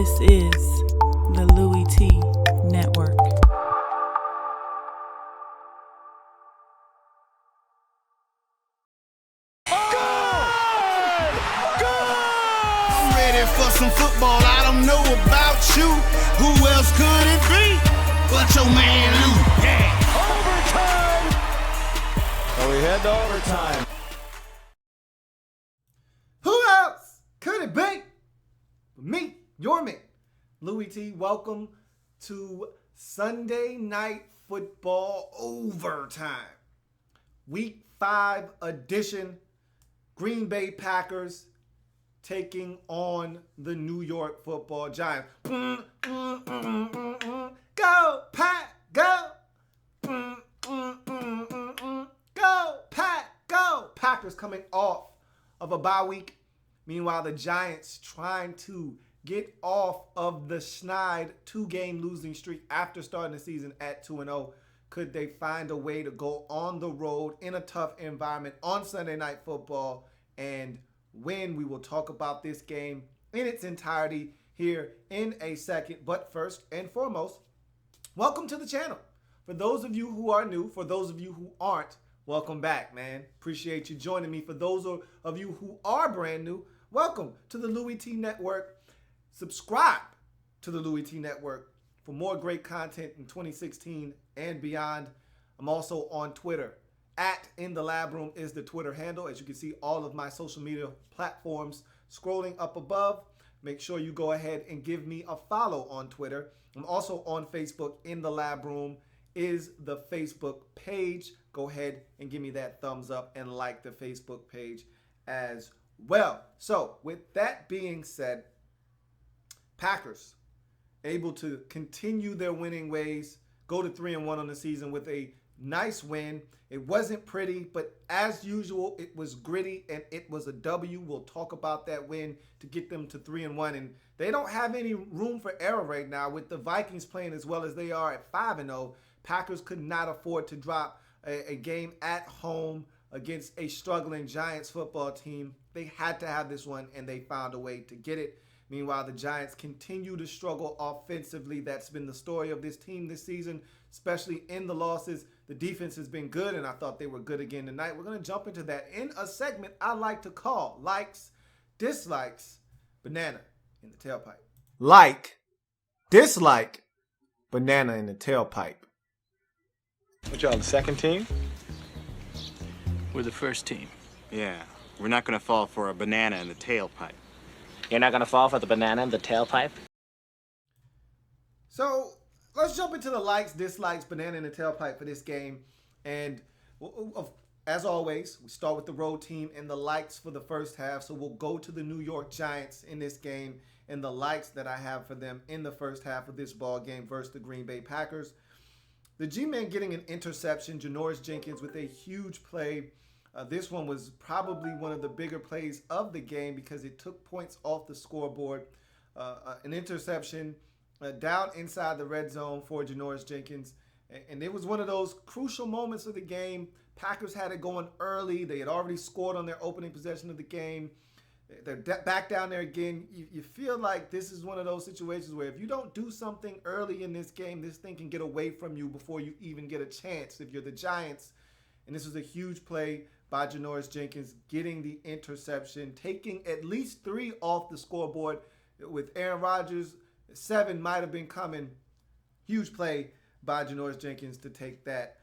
This is the Louie Tee Network. I'm ready for some football. I don't know about you. Who else could it be but your man Lou? Yeah. Overtime! So we head to overtime. Who else could it be but me, your man, Louie T? Welcome to Sunday Night Football Overtime. Week 5 edition. Green Bay Packers taking on the New York Football Giants. Go, Pack, go! Go, Pack, go! Packers coming off of a bye week. Meanwhile, the Giants trying to get off of the Schneid 2-game losing streak after starting the season at 2-0. Could they find a way to go on the road in a tough environment on Sunday Night Football and win? We will talk about this game in its entirety here in a second. But first and foremost, welcome to the channel. For those of you who are new, for those of you who aren't, welcome back, man. Appreciate you joining me. For those of you who are brand new, welcome to the Louie Tee Network. Subscribe to the Louie Tee Network for more great content in 2016 and beyond. I'm also on Twitter. @InTheLabRoom is the Twitter handle. As you can see, all of my social media platforms scrolling up above. Make sure you go ahead and give me a follow on Twitter. I'm also on Facebook. In the Lab Room is the Facebook page. Go ahead and give me that thumbs up and like the Facebook page as well. So with that being said, Packers able to continue their winning ways, go to 3-1 on the season with a nice win. It wasn't pretty, but as usual, it was gritty and it was a W. We'll talk about that win to get them to 3-1. And they don't have any room for error right now with the Vikings playing as well as they are at 5-0. Packers could not afford to drop a game at home against a struggling Giants football team. They had to have this one, and they found a way to get it. Meanwhile, the Giants continue to struggle offensively. That's been the story of this team this season, especially in the losses. The defense has been good, and I thought they were good again tonight. We're going to jump into that in a segment I like to call Likes, Dislikes, Banana in the Tailpipe. Like, dislike, banana in the tailpipe. What y'all, the second team? We're the first team. Yeah, we're not gonna fall for a banana in the tailpipe. You're not going to fall for the banana in the tailpipe? So let's jump into the likes, dislikes, banana in the tailpipe for this game. And as always, we start with the road team and the likes for the first half. So we'll go to the New York Giants in this game and the likes that I have for them in the first half of this ball game versus the Green Bay Packers. The G-Man getting an interception, Janoris Jenkins with a huge play. This one was probably one of the bigger plays of the game because it took points off the scoreboard. An interception down inside the red zone for Janoris Jenkins. And it was one of those crucial moments of the game. Packers had it going early. They had already scored on their opening possession of the game. They're back down there again. You feel like this is one of those situations where if you don't do something early in this game, this thing can get away from you before you even get a chance if you're the Giants. And this was a huge play by Janoris Jenkins, getting the interception, taking at least 3 off the scoreboard. With Aaron Rodgers, 7 might have been coming. Huge play by Janoris Jenkins to take that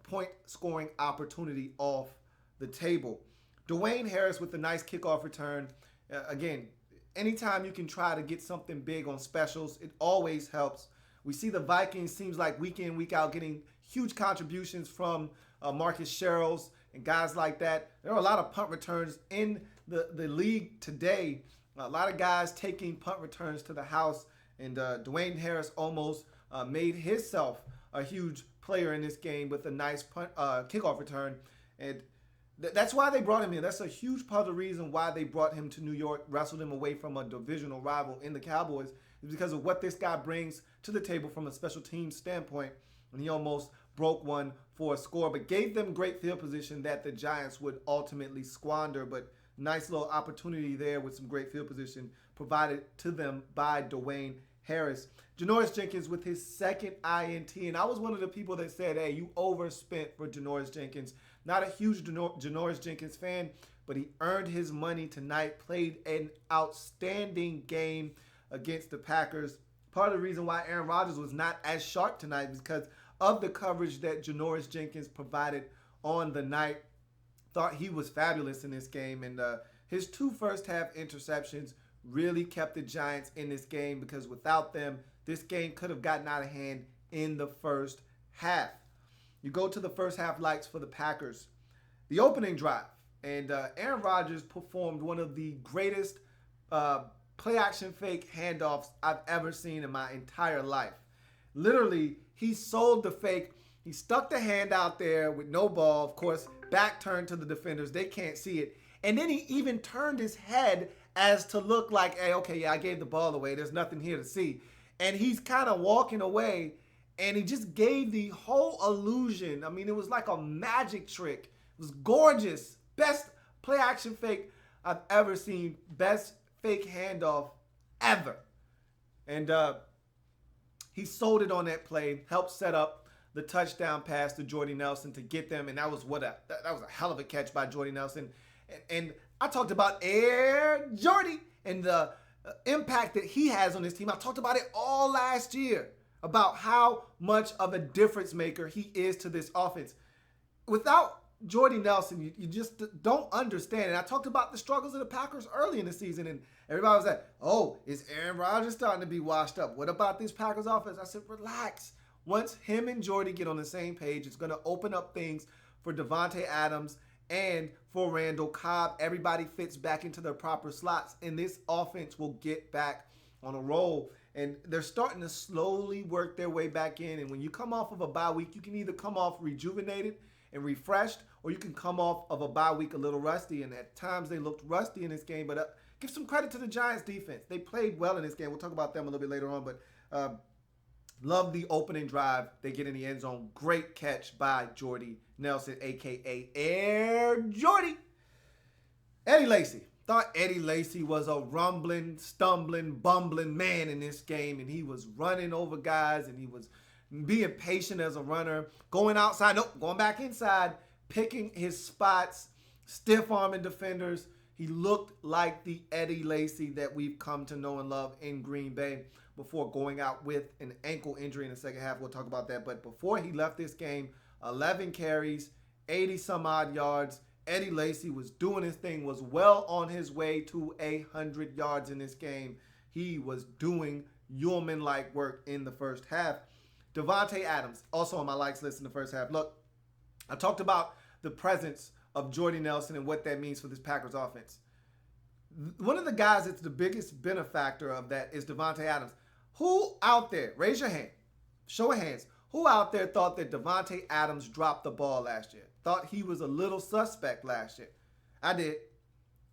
point scoring opportunity off the table. Dwayne Harris with a nice kickoff return. Again, anytime you can try to get something big on specials, it always helps. We see the Vikings, seems like week in, week out, getting huge contributions from Marcus Sherrills and guys like that. There are a lot of punt returns in the league today. A lot of guys taking punt returns to the house. And Dwayne Harris almost made himself a huge player in this game with a nice punt, kickoff return. And that's why they brought him in. That's a huge part of the reason why they brought him to New York, wrestled him away from a divisional rival in the Cowboys, is because of what this guy brings to the table from a special teams standpoint. And he almost broke one for a score, but gave them great field position that the Giants would ultimately squander. But Nice little opportunity there with some great field position provided to them by Dwayne Harris. Janoris Jenkins with his second INT, and I was one of the people that said, hey, you overspent for Janoris Jenkins. Not a huge Janoris Jenkins fan, but he earned his money tonight, played an outstanding game against the Packers. Part of the reason why Aaron Rodgers was not as sharp tonight is because of the coverage that Janoris Jenkins provided on the night. Thought he was fabulous in this game, and his 2 first-half interceptions really kept the Giants in this game, because without them, this game could have gotten out of hand in the first half. You go to the first half lights for the Packers. The opening drive, and Aaron Rodgers performed one of the greatest play-action fake handoffs I've ever seen in my entire life. Literally, he sold the fake. He stuck the hand out there with no ball, of course, back turned to the defenders. They can't see it. And then he even turned his head as to look like, hey, okay, yeah, I gave the ball away. There's nothing here to see. And he's kind of walking away, and he just gave the whole illusion. I mean, it was like a magic trick. It was gorgeous. Best play-action fake I've ever seen. Best fake handoff ever. And he sold it on that play, helped set up the touchdown pass to Jordy Nelson to get them, and that was a hell of a catch by Jordy Nelson. And I talked about Air Jordy and the impact that he has on this team. I talked about it all last year, about how much of a difference maker he is to this offense. Without Jordy Nelson, you just don't understand. And I talked about the struggles of the Packers early in the season, and everybody was like, oh, is Aaron Rodgers starting to be washed up? What about this Packers offense? I said, relax. Once him and Jordy get on the same page, it's going to open up things for Davante Adams and for Randall Cobb. Everybody fits back into their proper slots, and this offense will get back on a roll. And they're starting to slowly work their way back in. And when you come off of a bye week, you can either come off rejuvenated and refreshed, or you can come off of a bye week a little rusty. And at times they looked rusty in this game, but give some credit to the Giants defense. They played well in this game. We'll talk about them a little bit later on, but love the opening drive. They get in the end zone. Great catch by Jordy Nelson, a.k.a. Air Jordy. Eddie Lacy. Thought Eddie Lacy was a rumbling, stumbling, bumbling man in this game, and he was running over guys, and he was being patient as a runner, going outside, nope, going back inside, picking his spots, stiff-arming defenders. He looked like the Eddie Lacy that we've come to know and love in Green Bay before going out with an ankle injury in the second half. We'll talk about that. But before he left this game, 11 carries, 80-some-odd yards. Eddie Lacy was doing his thing, was well on his way to 100 yards in this game. He was doing yeoman-like work in the first half. Davante Adams, also on my likes list in the first half. Look, I talked about the presence of Jordy Nelson and what that means for this Packers offense. One of the guys that's the biggest benefactor of that is Davante Adams. Who out there, raise your hand, show of hands, who out there thought that Davante Adams dropped the ball last year? Thought he was a little suspect last year? I did.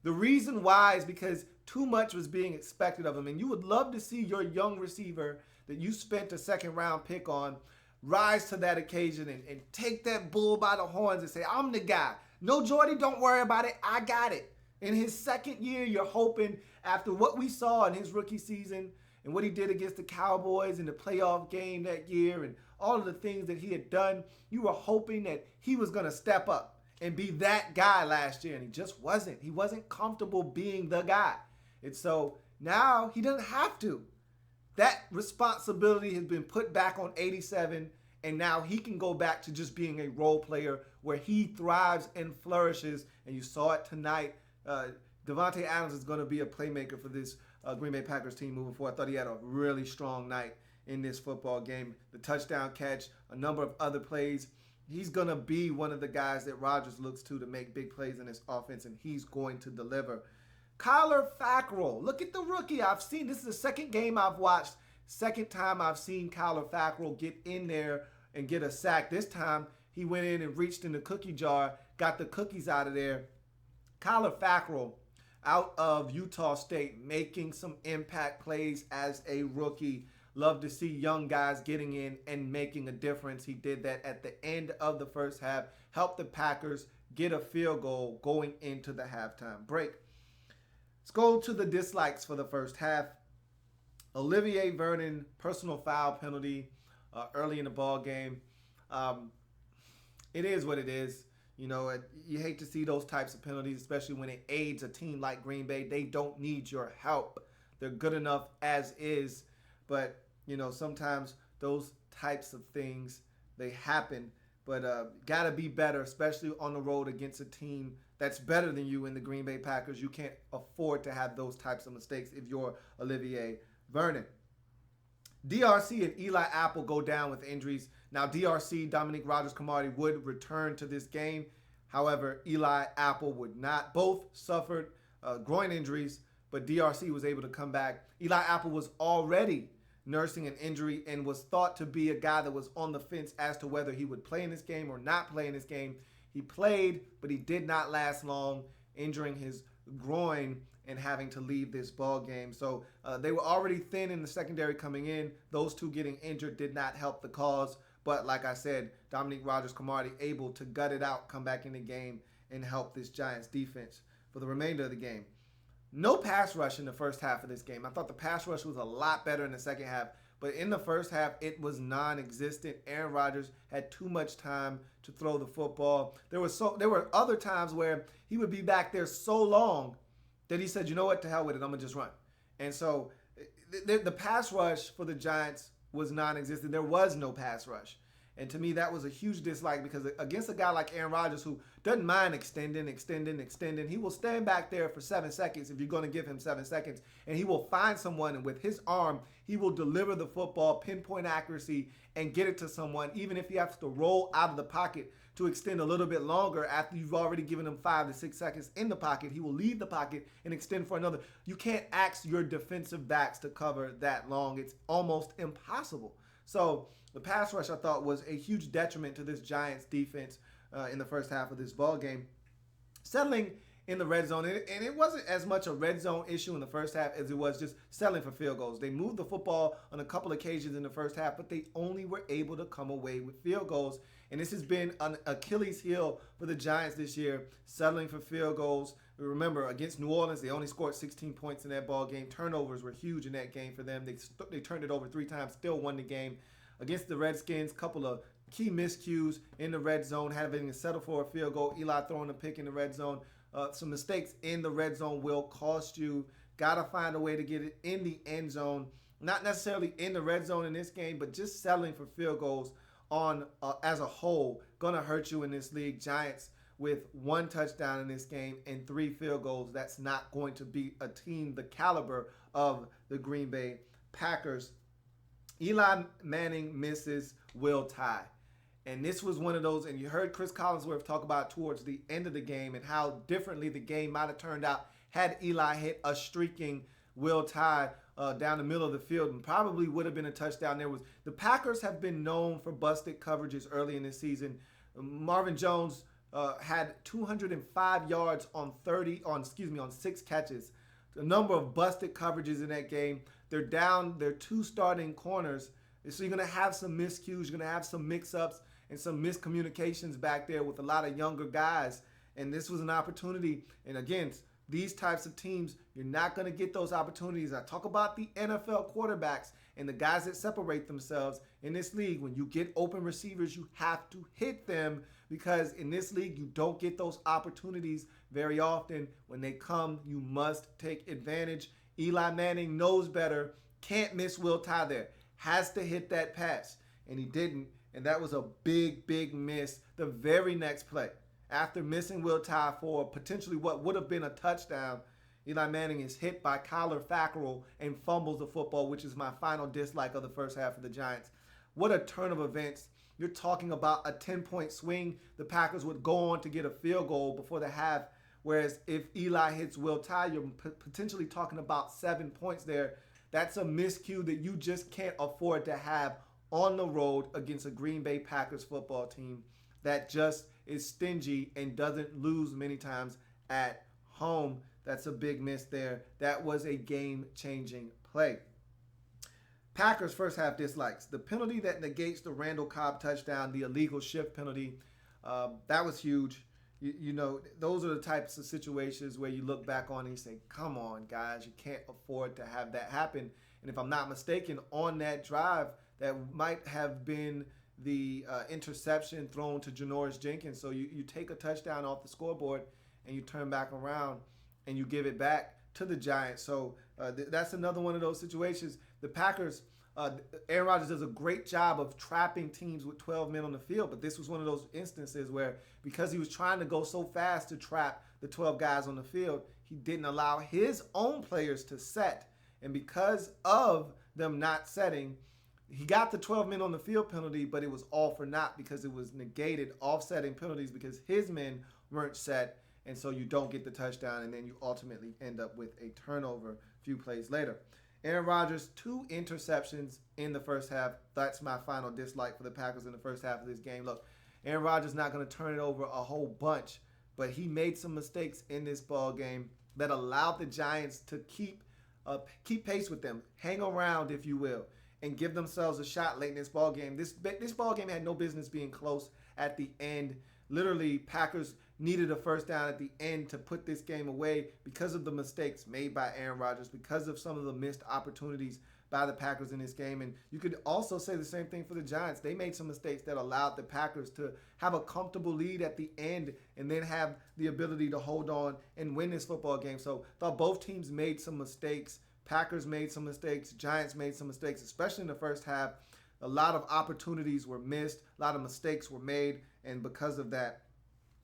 The reason why is because too much was being expected of him. And you would love to see your young receiver that you spent a second-round pick on rise to that occasion and take that bull by the horns and say, I'm the guy. No, Jordy, don't worry about it. I got it. In his second year, you're hoping, after what we saw in his rookie season and what he did against the Cowboys in the playoff game that year and all of the things that he had done, you were hoping that he was going to step up and be that guy last year, and he just wasn't. He wasn't comfortable being the guy. And so now he doesn't have to. That responsibility has been put back on 87, and now he can go back to just being a role player where he thrives and flourishes, and you saw it tonight. Davante Adams is going to be a playmaker for this Green Bay Packers team moving forward. I thought he had a really strong night in this football game. The touchdown catch, a number of other plays. He's going to be one of the guys that Rodgers looks to make big plays in this offense, and he's going to deliver. Kyler Fackrell, look at the rookie. This is the second game I've watched, second time I've seen Kyler Fackrell get in there and get a sack. This time he went in and reached in the cookie jar, got the cookies out of there. Kyler Fackrell out of Utah State making some impact plays as a rookie. Love to see young guys getting in and making a difference. He did that at the end of the first half, helped the Packers get a field goal going into the halftime break. Let's go to the dislikes for the first half. Olivier Vernon, personal foul penalty early in the ball game. It is what it is. You know, you hate to see those types of penalties, especially when it aids a team like Green Bay. They don't need your help. They're good enough as is. But, you know, sometimes those types of things, they happen. But got to be better, especially on the road against a team that's better than you in the Green Bay Packers. You can't afford to have those types of mistakes if you're Olivier Vernon. DRC and Eli Apple go down with injuries. Now, DRC, Dominique Rodgers-Cromartie, would return to this game. However, Eli Apple would not. Both suffered groin injuries, but DRC was able to come back. Eli Apple was already nursing an injury and was thought to be a guy that was on the fence as to whether he would play in this game or not play in this game. He played, but he did not last long, injuring his groin and having to leave this ball game. So they were already thin in the secondary coming in. Those two getting injured did not help the cause. But like I said, Dominique Rodgers-Cromartie able to gut it out, come back in the game, and help this Giants defense for the remainder of the game. No pass rush in the first half of this game. I thought the pass rush was a lot better in the second half. But in the first half, it was non-existent. Aaron Rodgers had too much time to throw the football. There were other times where he would be back there so long that he said, you know what, to hell with it, I'm going to just run. And so the pass rush for the Giants was non-existent. There was no pass rush. And to me, that was a huge dislike because against a guy like Aaron Rodgers who doesn't mind extending, he will stand back there for 7 seconds if you're going to give him 7 seconds. And he will find someone, and with his arm, he will deliver the football, pinpoint accuracy, and get it to someone, even if he has to roll out of the pocket to extend a little bit longer after you've already given him 5 to 6 seconds in the pocket. He will leave the pocket and extend for another. You can't ask your defensive backs to cover that long. It's almost impossible. So the pass rush, I thought, was a huge detriment to this Giants defense in the first half of this ball game. Settling in the red zone, and it wasn't as much a red zone issue in the first half as it was just settling for field goals. They moved the football on a couple occasions in the first half, but they only were able to come away with field goals. And this has been an Achilles heel for the Giants this year, settling for field goals. Remember, against New Orleans, they only scored 16 points in that ball game. Turnovers were huge in that game for them. They turned it over 3 times, still won the game. Against the Redskins, couple of key miscues in the red zone, having to settle for a field goal. Eli throwing a pick in the red zone. Some mistakes in the red zone will cost you. Got to find a way to get it in the end zone. Not necessarily in the red zone in this game, but just settling for field goals on as a whole going to hurt you in this league. Giants with 1 touchdown in this game and 3 field goals. That's not going to be a team the caliber of the Green Bay Packers. Eli Manning misses Will Tye. And this was one of those, and you heard Chris Collinsworth talk about towards the end of the game and how differently the game might have turned out had Eli hit a streaking Will Tye down the middle of the field, and probably would have been a touchdown. The Packers have been known for busted coverages early in this season. Marvin Jones had 205 yards on 6 catches. The number of busted coverages in that game. They're down their 2 starting corners. So you're going to have some miscues. You're going to have some mix-ups and some miscommunications back there with a lot of younger guys. And this was an opportunity. And again, these types of teams, you're not going to get those opportunities. I talk about the NFL quarterbacks and the guys that separate themselves in this league. When you get open receivers, you have to hit them, because in this league, you don't get those opportunities very often. When they come, you must take advantage. Eli Manning knows better. Can't miss Will Tye there. Has to hit that pass. And he didn't. And that was a big, big miss the very next play. After missing Will Tye for potentially what would have been a touchdown, Eli Manning is hit by Kyler Fackrell and fumbles the football, which is my final dislike of the first half of the Giants. What a turn of events. You're talking about a 10-point swing. The Packers would go on to get a field goal before the half, whereas if Eli hits Will Tye, you're potentially talking about 7 points there. That's a miscue that you just can't afford to have on the road against a Green Bay Packers football team that just is stingy and doesn't lose many times at home. That's a big miss there. That was a game-changing play. Packers first half dislikes. The penalty that negates the Randall Cobb touchdown, the illegal shift penalty, that was huge. you know, those are the types of situations where you look back on and you say, come on, guys, you can't afford to have that happen. And if I'm not mistaken, on that drive, that might have been the interception thrown to Janoris Jenkins. So you take a touchdown off the scoreboard and you turn back around and you give it back to the Giants. So that's another one of those situations. The Packers, Aaron Rodgers does a great job of trapping teams with 12 men on the field, but this was one of those instances where because he was trying to go so fast to trap the 12 guys on the field, he didn't allow his own players to set. And because of them not setting, he got the 12 men on the field penalty, but it was all for naught because it was negated offsetting penalties because his men weren't set, and so you don't get the touchdown, and then you ultimately end up with a turnover a few plays later. Aaron Rodgers, 2 interceptions in the first half. That's my final dislike for the Packers in the first half of this game. Look, Aaron Rodgers not going to turn it over a whole bunch, but he made some mistakes in this ball game that allowed the Giants to keep pace with them, hang around, if you will, and give themselves a shot late in this ball game. This ball game had no business being close at the end. Literally, Packers needed a first down at the end to put this game away because of the mistakes made by Aaron Rodgers, because of some of the missed opportunities by the Packers in this game. And you could also say the same thing for the Giants. They made some mistakes that allowed the Packers to have a comfortable lead at the end and then have the ability to hold on and win this football game. So I thought both teams made some mistakes. Packers made some mistakes. Giants made some mistakes, especially in the first half. A lot of opportunities were missed. A lot of mistakes were made. And because of that,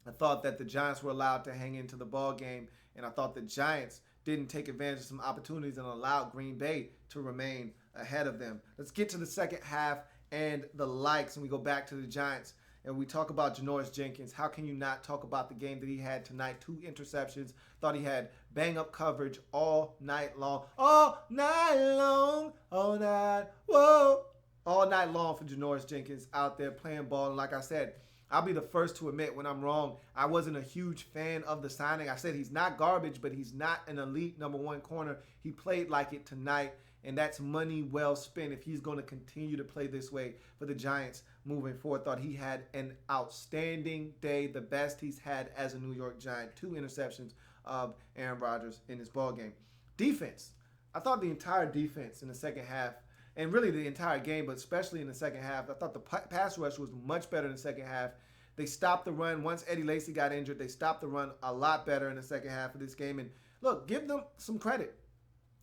I thought that the Giants were allowed to hang into the ball game, and I thought the Giants didn't take advantage of some opportunities and allowed Green Bay to remain ahead of them. Let's get to the second half and the likes, and we go back to the Giants, and we talk about Janoris Jenkins. How can you not talk about the game that he had tonight? 2 interceptions. Thought he had bang-up coverage all night long. All night long. All night. Whoa. All night long for Janoris Jenkins out there playing ball. And like I said, I'll be the first to admit when I'm wrong. I wasn't a huge fan of the signing. I said he's not garbage, but he's not an elite number 1 corner. He played like it tonight, and that's money well spent if he's going to continue to play this way for the Giants moving forward. Thought he had an outstanding day, the best he's had as a New York Giant. 2 interceptions of Aaron Rodgers in this ballgame. Defense. I thought the entire defense in the second half, and really the entire game, but especially in the second half, I thought the pass rush was much better in the second half. They stopped the run. Once Eddie Lacy got injured, they stopped the run a lot better in the second half of this game. And look, give them some credit.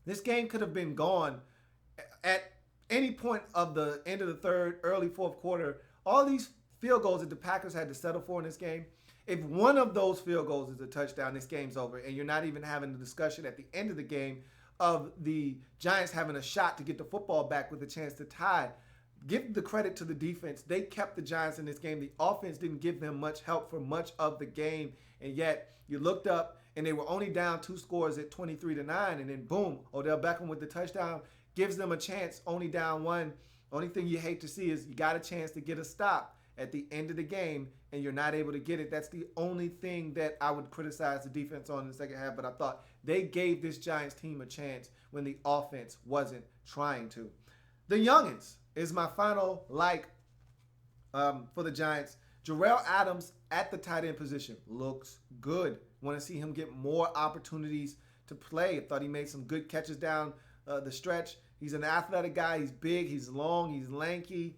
This game could have been gone at any point of the end of the third, early fourth quarter. All these field goals that the Packers had to settle for in this game, if one of those field goals is a touchdown, this game's over. And you're not even having the discussion at the end of the game of the Giants having a shot to get the football back with a chance to tie. Give the credit to the defense. They kept the Giants in this game. The offense didn't give them much help for much of the game, and yet you looked up and they were only down 2 scores at 23-9, and then boom, Odell Beckham with the touchdown gives them a chance, only down 1. Only thing you hate to see is you got a chance to get a stop at the end of the game, and you're not able to get it. That's the only thing that I would criticize the defense on in the second half, but I thought they gave this Giants team a chance when the offense wasn't trying to. The youngins is my final like for the Giants. Jarrell Adams at the tight end position looks good. Want to see him get more opportunities to play. I thought he made some good catches down the stretch. He's an athletic guy. He's big. He's long. He's lanky.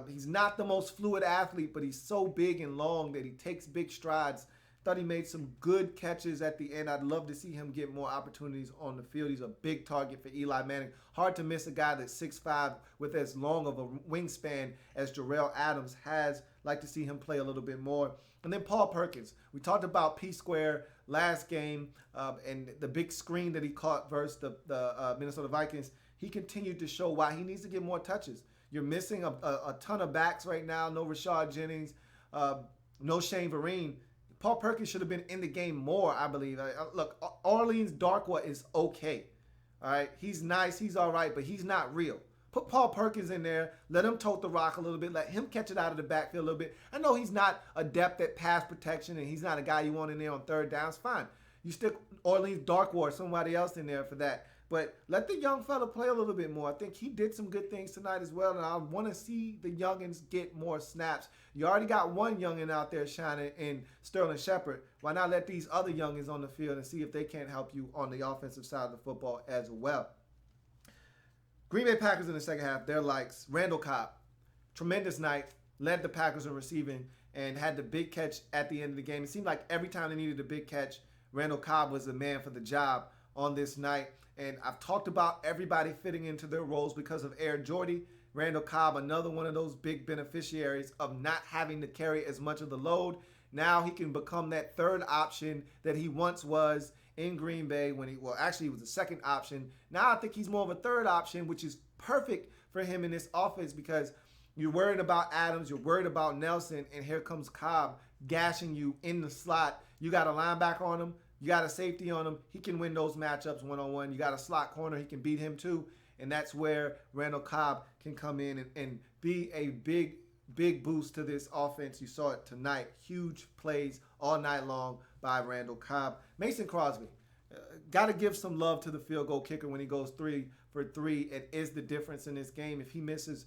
He's not the most fluid athlete, but he's so big and long that he takes big strides. Thought he made some good catches at the end. I'd love to see him get more opportunities on the field. He's a big target for Eli Manning. Hard to miss a guy that's 6'5" with as long of a wingspan as Jarrell Adams has. Like to see him play a little bit more. And then Paul Perkins. We talked about P-Square last game and the big screen that he caught versus the Minnesota Vikings. He continued to show why he needs to get more touches. You're missing a ton of backs right now. No Rashad Jennings, no Shane Vereen. Paul Perkins should have been in the game more, I believe. Look, Orleans Darkwa is okay. All right, he's nice, he's all right, but he's not real. Put Paul Perkins in there, let him tote the rock a little bit, let him catch it out of the backfield a little bit. I know he's not adept at pass protection and he's not a guy you want in there on third downs. Fine. You stick Orleans Darkwa or somebody else in there for that. But let the young fella play a little bit more. I think he did some good things tonight as well, and I want to see the youngins get more snaps. You already got one youngin out there shining in Sterling Shepard. Why not let these other youngins on the field and see if they can't help you on the offensive side of the football as well? Green Bay Packers in the second half, their likes. Randall Cobb, tremendous night, led the Packers in receiving and had the big catch at the end of the game. It seemed like every time they needed a big catch, Randall Cobb was the man for the job on this night. And I've talked about everybody fitting into their roles because of Air Jordy. Randall Cobb, another one of those big beneficiaries of not having to carry as much of the load. Now he can become that third option that he once was in Green Bay when he was the second option. Now I think he's more of a third option, which is perfect for him in this offense because you're worried about Adams, you're worried about Nelson, and here comes Cobb gashing you in the slot. You got a linebacker on him. You got a safety on him. He can win those matchups one-on-one. You got a slot corner. He can beat him too. And that's where Randall Cobb can come in and be a big boost to this offense. You saw it tonight. Huge plays all night long by Randall Cobb. Mason Crosby. Got to give some love to the field goal kicker when he goes 3 for 3. It is the difference in this game. If he misses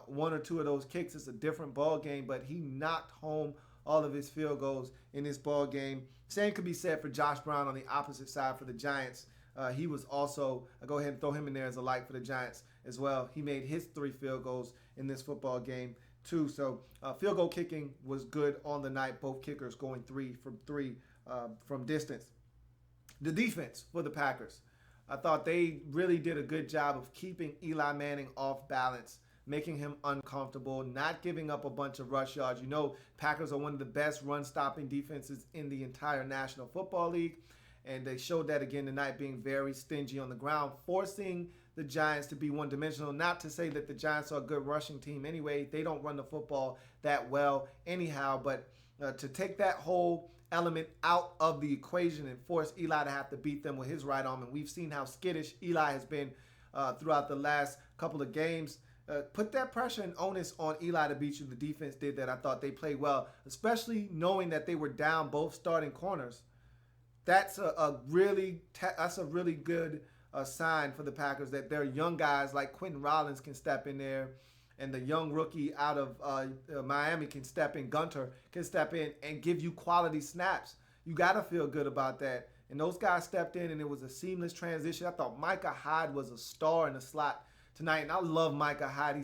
one or two of those kicks, it's a different ball game. But he knocked home all of his field goals in this ball game. Same could be said for Josh Brown on the opposite side for the Giants. He was also, I'll go ahead and throw him in there as a like for the Giants as well. He made his 3 field goals in this football game too. So field goal kicking was good on the night. Both kickers going 3 from 3 from distance. The defense for the Packers. I thought they really did a good job of keeping Eli Manning off balance, making him uncomfortable, not giving up a bunch of rush yards. You know, Packers are one of the best run-stopping defenses in the entire National Football League, and they showed that again tonight, being very stingy on the ground, forcing the Giants to be one-dimensional. Not to say that the Giants are a good rushing team anyway. They don't run the football that well anyhow, but to take that whole element out of the equation and force Eli to have to beat them with his right arm, and we've seen how skittish Eli has been throughout the last couple of games. Put that pressure and onus on Eli to beat you. The defense did that. I thought they played well, especially knowing that they were down both starting corners. That's a really good sign for the Packers that their young guys like Quentin Rollins can step in there, and the young rookie out of Miami can step in. Gunter can step in and give you quality snaps. You got to feel good about that. And those guys stepped in, and it was a seamless transition. I thought Micah Hyde was a star in the slot tonight, and I love Micah Hyde.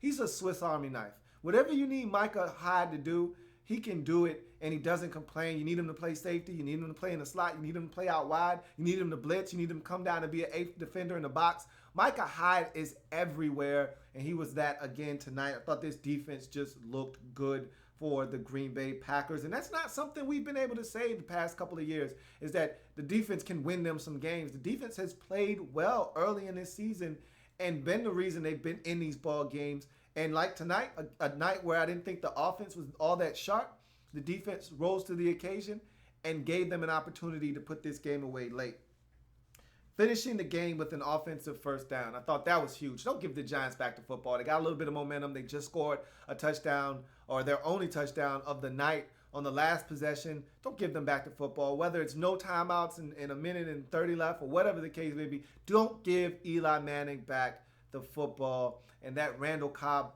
He's a Swiss Army knife. Whatever you need Micah Hyde to do, he can do it, and he doesn't complain. You need him to play safety. You need him to play in the slot. You need him to play out wide. You need him to blitz. You need him to come down and be an 8th defender in the box. Micah Hyde is everywhere, and he was that again tonight. I thought this defense just looked good for the Green Bay Packers, and that's not something we've been able to say the past couple of years, is that the defense can win them some games. The defense has played well early in this season and been the reason they've been in these ball games. And like tonight, a night where I didn't think the offense was all that sharp, the defense rose to the occasion and gave them an opportunity to put this game away late. Finishing the game with an offensive first down. I thought that was huge. Don't give the Giants back to football. They got a little bit of momentum. They just scored a touchdown, or their only touchdown of the night on the last possession. Don't give them back to football. Whether it's no timeouts in a minute and 30 left or whatever the case may be, don't give Eli Manning back the football. And that Randall Cobb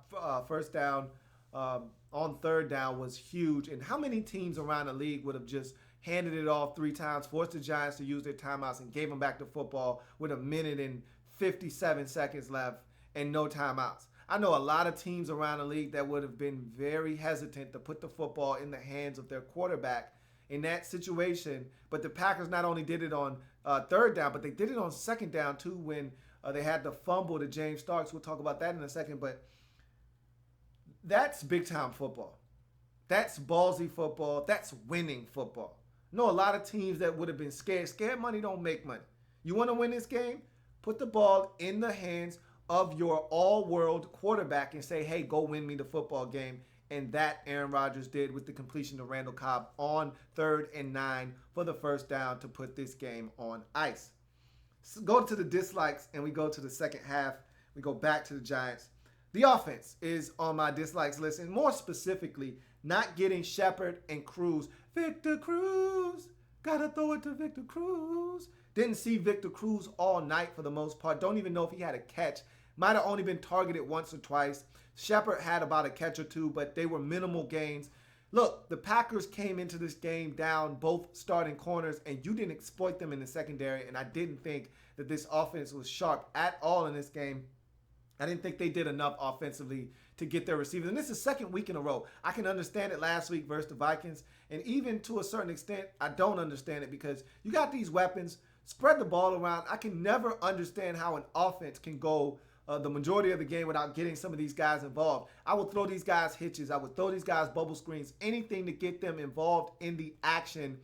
first down on third down was huge. And how many teams around the league would have just handed it off 3 times, forced the Giants to use their timeouts, and gave them back the football with a minute and 57 seconds left and no timeouts? I know a lot of teams around the league that would have been very hesitant to put the football in the hands of their quarterback in that situation. But the Packers not only did it on third down, but they did it on second down too when they had the fumble to James Starks. We'll talk about that in a second. But that's big-time football. That's ballsy football. That's winning football. I know a lot of teams that would have been scared. Scared money don't make money. You want to win this game? Put the ball in the hands of your all-world quarterback and say, hey, go win me the football game. And that Aaron Rodgers did with the completion to Randall Cobb on 3rd and 9 for the first down to put this game on ice. So go to the dislikes, and we go to the second half. We go back to the Giants. The offense is on my dislikes list, and more specifically, not getting Shepard and Cruz. Victor Cruz, gotta throw it to Victor Cruz. Didn't see Victor Cruz all night for the most part. Don't even know if he had a catch. Might have only been targeted once or twice. Shepard had about a catch or two, but they were minimal gains. Look, the Packers came into this game down both starting corners, and you didn't exploit them in the secondary, and I didn't think that this offense was sharp at all in this game. I didn't think they did enough offensively to get their receivers. And this is second week in a row. I can understand it last week versus the Vikings. And even to a certain extent, I don't understand it because you got these weapons, spread the ball around. I can never understand how an offense can go the majority of the game without getting some of these guys involved. I would throw these guys hitches. I would throw these guys bubble screens, anything to get them involved in the action.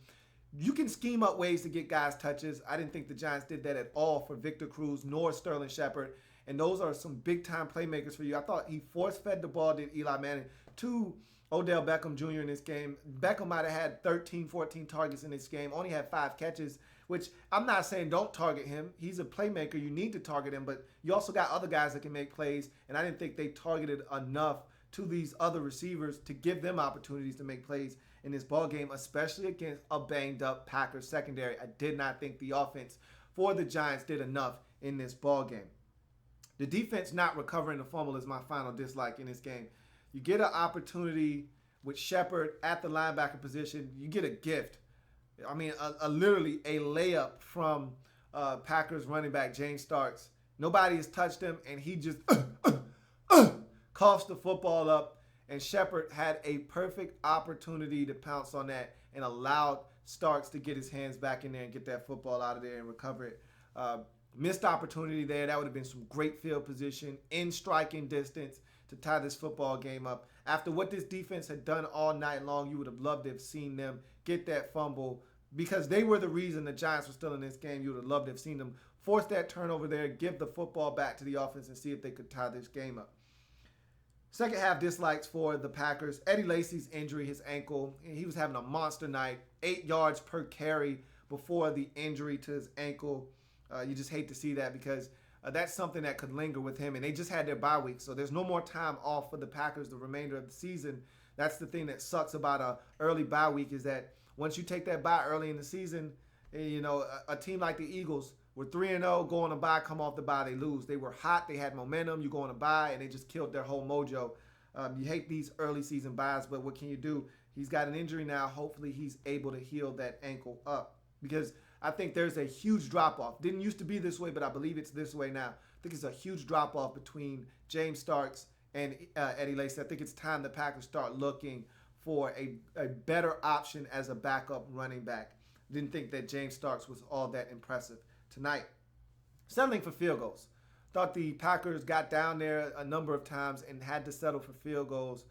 You can scheme up ways to get guys touches. I didn't think the Giants did that at all for Victor Cruz nor Sterling Shepard. And those are some big-time playmakers for you. I thought he force-fed the ball, did Eli Manning, to Odell Beckham Jr. in this game. Beckham might have had 13, 14 targets in this game, only had 5 catches, which I'm not saying don't target him. He's a playmaker. You need to target him, but you also got other guys that can make plays, and I didn't think they targeted enough to these other receivers to give them opportunities to make plays in this ball game, especially against a banged-up Packers secondary. I did not think the offense for the Giants did enough in this ball game. The defense not recovering the fumble is my final dislike in this game. You get an opportunity with Shepard at the linebacker position. You get a gift. I mean, literally a layup from Packers running back James Starks. Nobody has touched him, and he just coughs the football up. And Shepard had a perfect opportunity to pounce on that and allowed Starks to get his hands back in there and get that football out of there and recover it. Missed opportunity there. That would have been some great field position in striking distance to tie this football game up. After what this defense had done all night long, you would have loved to have seen them get that fumble because they were the reason the Giants were still in this game. You would have loved to have seen them force that turnover there, give the football back to the offense and see if they could tie this game up. Second half dislikes for the Packers. Eddie Lacy's injury, his ankle. He was having a monster night, 8 yards per carry before the injury to his ankle. You just hate to see that because that's something that could linger with him. And they just had their bye week, so there's no more time off for the Packers the remainder of the season. That's the thing that sucks about an early bye week is that once you take that bye early in the season, you know, a team like the Eagles were 3-0, go on a bye, come off the bye, they lose. They were hot, they had momentum, you go on a bye, and they just killed their whole mojo. You hate these early season byes, but what can you do? He's got an injury now. Hopefully he's able to heal that ankle up because I think there's a huge drop-off. Didn't used to be this way, but I believe it's this way now. I think it's a huge drop-off between James Starks and Eddie Lacy. I think it's time the Packers start looking for a better option as a backup running back. Didn't think that James Starks was all that impressive tonight. Settling for field goals. Thought the Packers got down there a number of times and had to settle for field goals.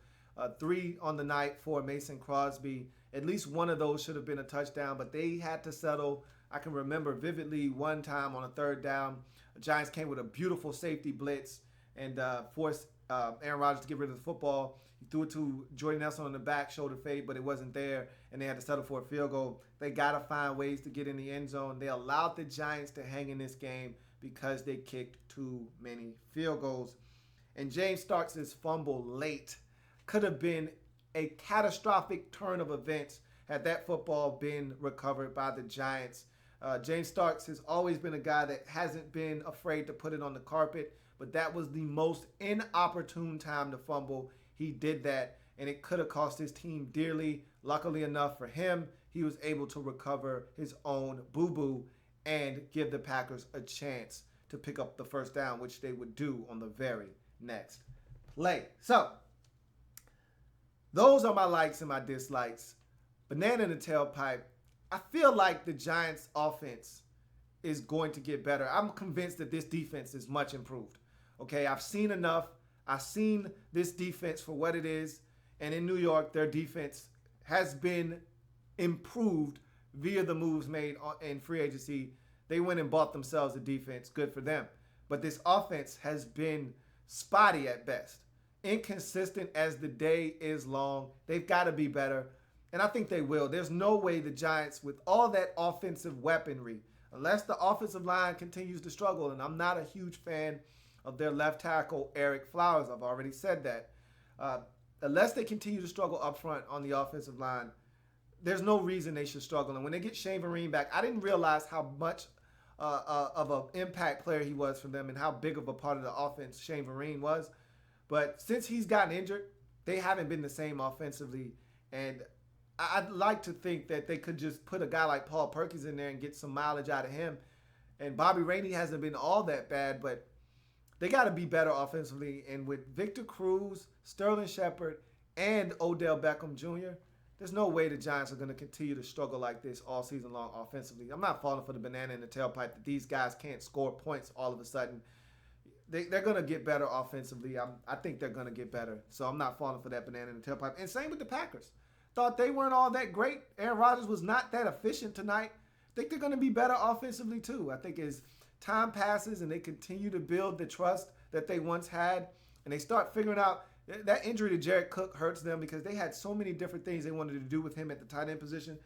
3 on the night for Mason Crosby. At least one of those should have been a touchdown, but they had to settle. I can remember vividly one time on a 3rd down, the Giants came with a beautiful safety blitz and forced Aaron Rodgers to get rid of the football. He threw it to Jordy Nelson on the back, shoulder fade, but it wasn't there, and they had to settle for a field goal. They got to find ways to get in the end zone. They allowed the Giants to hang in this game because they kicked too many field goals. And James Starks' fumble late could have been a catastrophic turn of events had that football been recovered by the Giants. James Starks has always been a guy that hasn't been afraid to put it on the carpet, but that was the most inopportune time to fumble. He did that, and it could have cost his team dearly. Luckily enough for him, he was able to recover his own boo-boo and give the Packers a chance to pick up the 1st down, which they would do on the very next play. So, those are my likes and my dislikes. Banana in the tailpipe. I feel like the Giants' offense is going to get better. I'm convinced that this defense is much improved. Okay, I've seen enough. I've seen this defense for what it is. And in New York, their defense has been improved via the moves made in free agency. They went and bought themselves a defense. Good for them. But this offense has been spotty at best. Inconsistent as the day is long. They've got to be better. And I think they will. There's no way the Giants, with all that offensive weaponry, unless the offensive line continues to struggle, and I'm not a huge fan of their left tackle, Eric Flowers. I've already said that. Unless they continue to struggle up front on the offensive line, there's no reason they should struggle. And when they get Shane Vereen back, I didn't realize how much of an impact player he was for them and how big of a part of the offense Shane Vereen was. But since he's gotten injured, they haven't been the same offensively. And I'd like to think that they could just put a guy like Paul Perkins in there and get some mileage out of him. And Bobby Rainey hasn't been all that bad, but they got to be better offensively. And with Victor Cruz, Sterling Shepard, and Odell Beckham Jr., there's no way the Giants are going to continue to struggle like this all season long offensively. I'm not falling for the banana in the tailpipe that these guys can't score points all of a sudden. They're going to get better offensively. I think they're going to get better. So I'm not falling for that banana in the tailpipe. And same with the Packers. Thought they weren't all that great. Aaron Rodgers was not that efficient tonight. I think they're going to be better offensively too. I think as time passes and they continue to build the trust that they once had and they start figuring out that injury to Jared Cook hurts them because they had so many different things they wanted to do with him at the tight end position.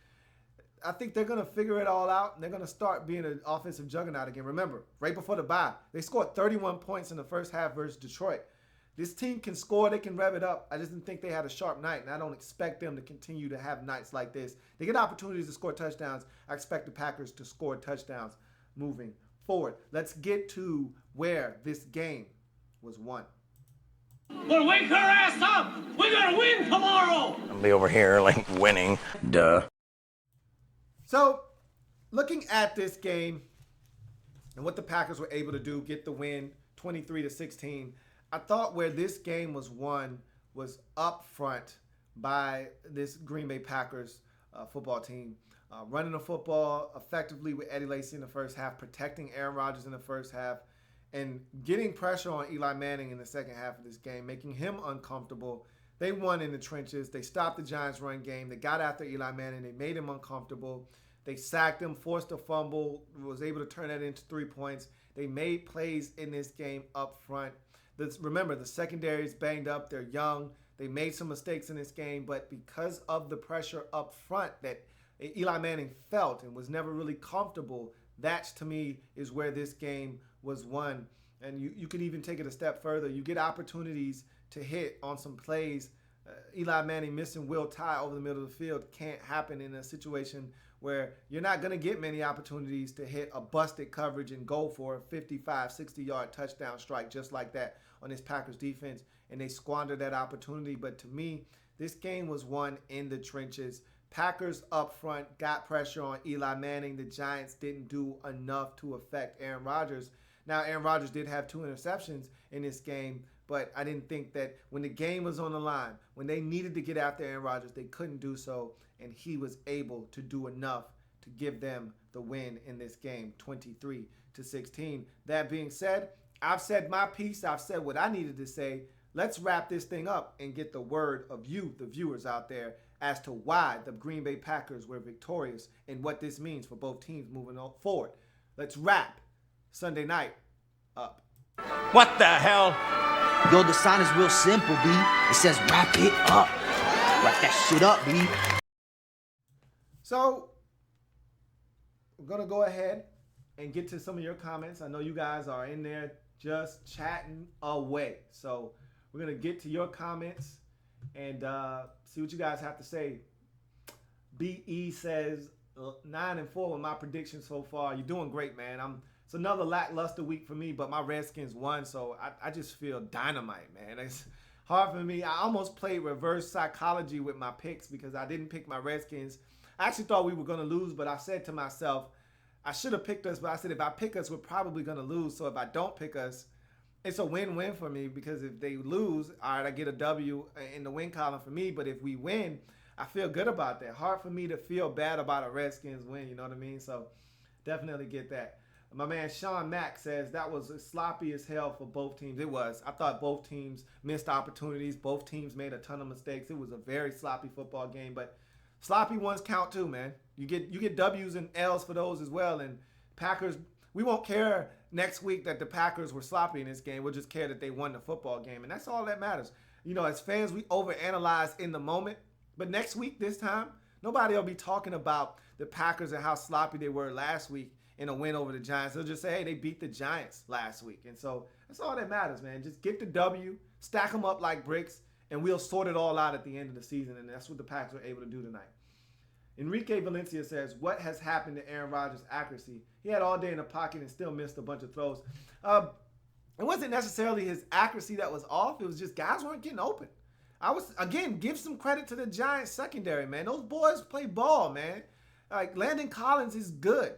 I think they're going to figure it all out, and they're going to start being an offensive juggernaut again. Remember, right before the bye, they scored 31 points in the first half versus Detroit. This team can score. They can rev it up. I just didn't think they had a sharp night, and I don't expect them to continue to have nights like this. They get opportunities to score touchdowns. I expect the Packers to score touchdowns moving forward. Let's get to where this game was won. Well, wake her ass up! We're gonna win tomorrow! I'll be over here, like, winning. Duh. So, looking at this game and what the Packers were able to do, get the win 23-16, I thought where this game was won was up front by this Green Bay Packers football team. Running the football effectively with Eddie Lacy in the first half, protecting Aaron Rodgers in the first half, and getting pressure on Eli Manning in the second half of this game, making him uncomfortable. They won in the trenches. They stopped the Giants' run game. They got after Eli Manning. They made him uncomfortable. They sacked him, forced a fumble, was able to turn that into 3 points. They made plays in this game up front. Remember, the secondary is banged up. They're young. They made some mistakes in this game, but because of the pressure up front that Eli Manning felt and was never really comfortable, that, to me, is where this game was won. And you could even take it a step further. You get opportunities to hit on some plays. Eli Manning missing Will Tye over the middle of the field can't happen in a situation where you're not going to get many opportunities to hit a busted coverage and go for a 55, 60-yard touchdown strike just like that on this Packers defense. And they squandered that opportunity. But to me, this game was won in the trenches. Packers up front got pressure on Eli Manning. The Giants didn't do enough to affect Aaron Rodgers. Now, Aaron Rodgers did have 2 interceptions in this game, but I didn't think that when the game was on the line, when they needed to get after Aaron Rodgers, they couldn't do so, and he was able to do enough to give them the win in this game, 23-16. That being said, I've said my piece. I've said what I needed to say. Let's wrap this thing up and get the word of you, the viewers out there, as to why the Green Bay Packers were victorious and what this means for both teams moving forward. Let's wrap Sunday night up. What the hell? Yo, the sign is real simple, B. It says wrap it up. Wrap that shit up, B. So, we're going to go ahead and get to some of your comments. I know you guys are in there just chatting away. So, we're going to get to your comments and see what you guys have to say. BE says 9-4 with my predictions so far. You're doing great, man. It's another lackluster week for me, but my Redskins won, so I just feel dynamite, man. It's hard for me. I almost played reverse psychology with my picks because I didn't pick my Redskins. I actually thought we were going to lose, but I said to myself, I should have picked us, but I said if I pick us, we're probably going to lose. So if I don't pick us, it's a win-win for me because if they lose, all right, I get a W in the win column for me. But if we win, I feel good about that. Hard for me to feel bad about a Redskins win, you know what I mean? So definitely get that. My man Sean Mack says that was sloppy as hell for both teams. It was. I thought both teams missed opportunities. Both teams made a ton of mistakes. It was a very sloppy football game, but sloppy ones count too, man. You get W's and L's for those as well. And Packers, we won't care next week that the Packers were sloppy in this game. We'll just care that they won the football game, and that's all that matters. You know, as fans, we overanalyze in the moment, but next week, this time, nobody will be talking about the Packers and how sloppy they were last week in a win over the Giants. They'll just say, hey, they beat the Giants last week. And so that's all that matters, man. Just get the W, stack them up like bricks, and we'll sort it all out at the end of the season. And that's what the Packers were able to do tonight. Enrique Valencia says, what has happened to Aaron Rodgers' accuracy? He had all day in the pocket and still missed a bunch of throws. It wasn't necessarily his accuracy that was off. It was just guys weren't getting open. Give some credit to the Giants secondary, man. Those boys play ball, man. Like, Landon Collins is good.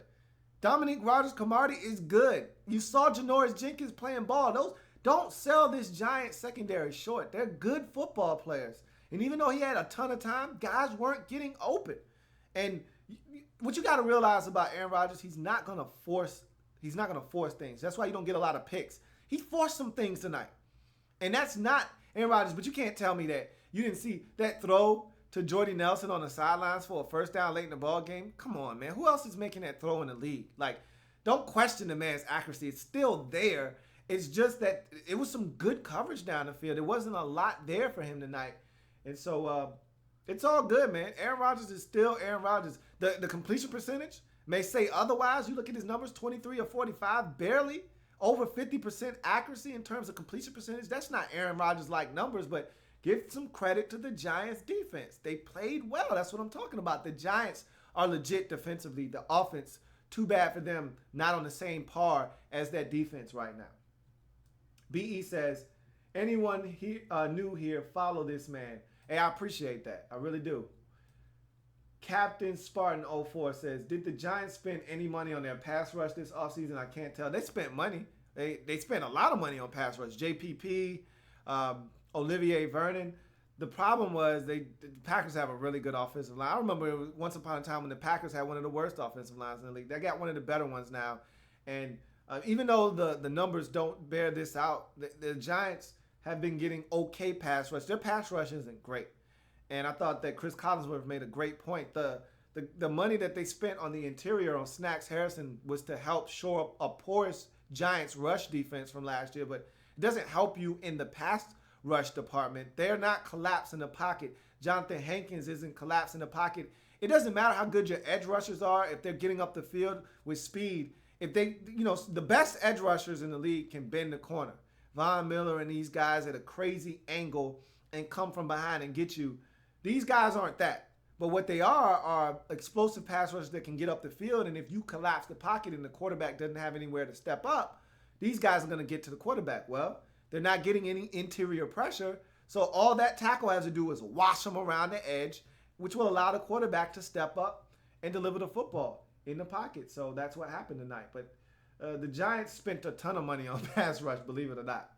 Dominique Rodgers-Cromartie is good. You saw Janoris Jenkins playing ball. Don't sell this Giants secondary short. They're good football players. And even though he had a ton of time, guys weren't getting open. And what you got to realize about Aaron Rodgers, he's not gonna force things. That's why you don't get a lot of picks. He forced some things tonight, and that's not Aaron Rodgers. But you can't tell me that you didn't see that throw to Jordy Nelson on the sidelines for a first down late in the ball game. Come on, man. Who else is making that throw in the league? Like, don't question the man's accuracy. It's still there. It's just that it was some good coverage down the field. There wasn't a lot there for him tonight, and so. It's all good, man. Aaron Rodgers is still Aaron Rodgers. The completion percentage may say otherwise. You look at his numbers, 23 or 45, barely over 50% accuracy in terms of completion percentage. That's not Aaron Rodgers-like numbers, but give some credit to the Giants defense. They played well. That's what I'm talking about. The Giants are legit defensively. The offense, too bad for them, not on the same par as that defense right now. BE says, anyone new here, follow this man. Hey, I appreciate that. I really do. Captain Spartan 04 says, did the Giants spend any money on their pass rush this offseason? I can't tell. They spent money. They spent a lot of money on pass rush. JPP, Olivier Vernon. The problem was the Packers have a really good offensive line. I remember once upon a time when the Packers had one of the worst offensive lines in the league. They got one of the better ones now. And even though the numbers don't bear this out, the Giants have been getting okay pass rush. Their pass rush isn't great. And I thought that Chris Collinsworth made a great point. The money that they spent on the interior on Snacks Harrison was to help shore up a porous Giants rush defense from last year, but it doesn't help you in the pass rush department. They're not collapsing the pocket. Jonathan Hankins isn't collapsing the pocket. It doesn't matter how good your edge rushers are if they're getting up the field with speed. If they, the best edge rushers in the league can bend the corner. Von Miller and these guys at a crazy angle and come from behind and get you. These guys aren't that. But what they are explosive pass rushers that can get up the field. And if you collapse the pocket and the quarterback doesn't have anywhere to step up, these guys are going to get to the quarterback. Well, they're not getting any interior pressure. So all that tackle has to do is wash them around the edge, which will allow the quarterback to step up and deliver the football in the pocket. So that's what happened tonight. But the Giants spent a ton of money on pass rush, believe it or not.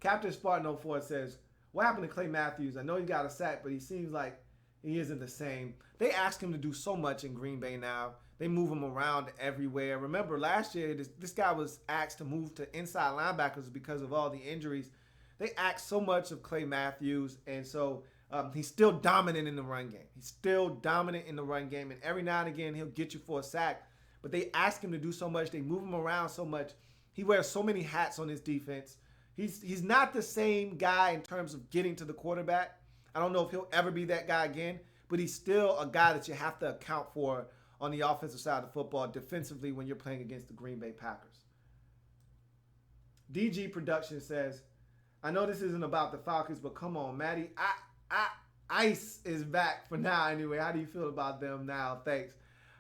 Captain Spartan 04 says, what happened to Clay Matthews? I know he got a sack, but he seems like he isn't the same. They ask him to do so much in Green Bay now. They move him around everywhere. Remember, last year, this guy was asked to move to inside linebackers because of all the injuries. They asked so much of Clay Matthews, and so he's still dominant in the run game. He's still dominant in the run game, and every now and again, he'll get you for a sack. But they ask him to do so much. They move him around so much. He wears so many hats on his defense. He's not the same guy in terms of getting to the quarterback. I don't know if he'll ever be that guy again, but he's still a guy that you have to account for on the offensive side of football defensively when you're playing against the Green Bay Packers. DG Production says, I know this isn't about the Falcons, but come on, Maddie. Ice is back for now anyway. How do you feel about them now? Thanks.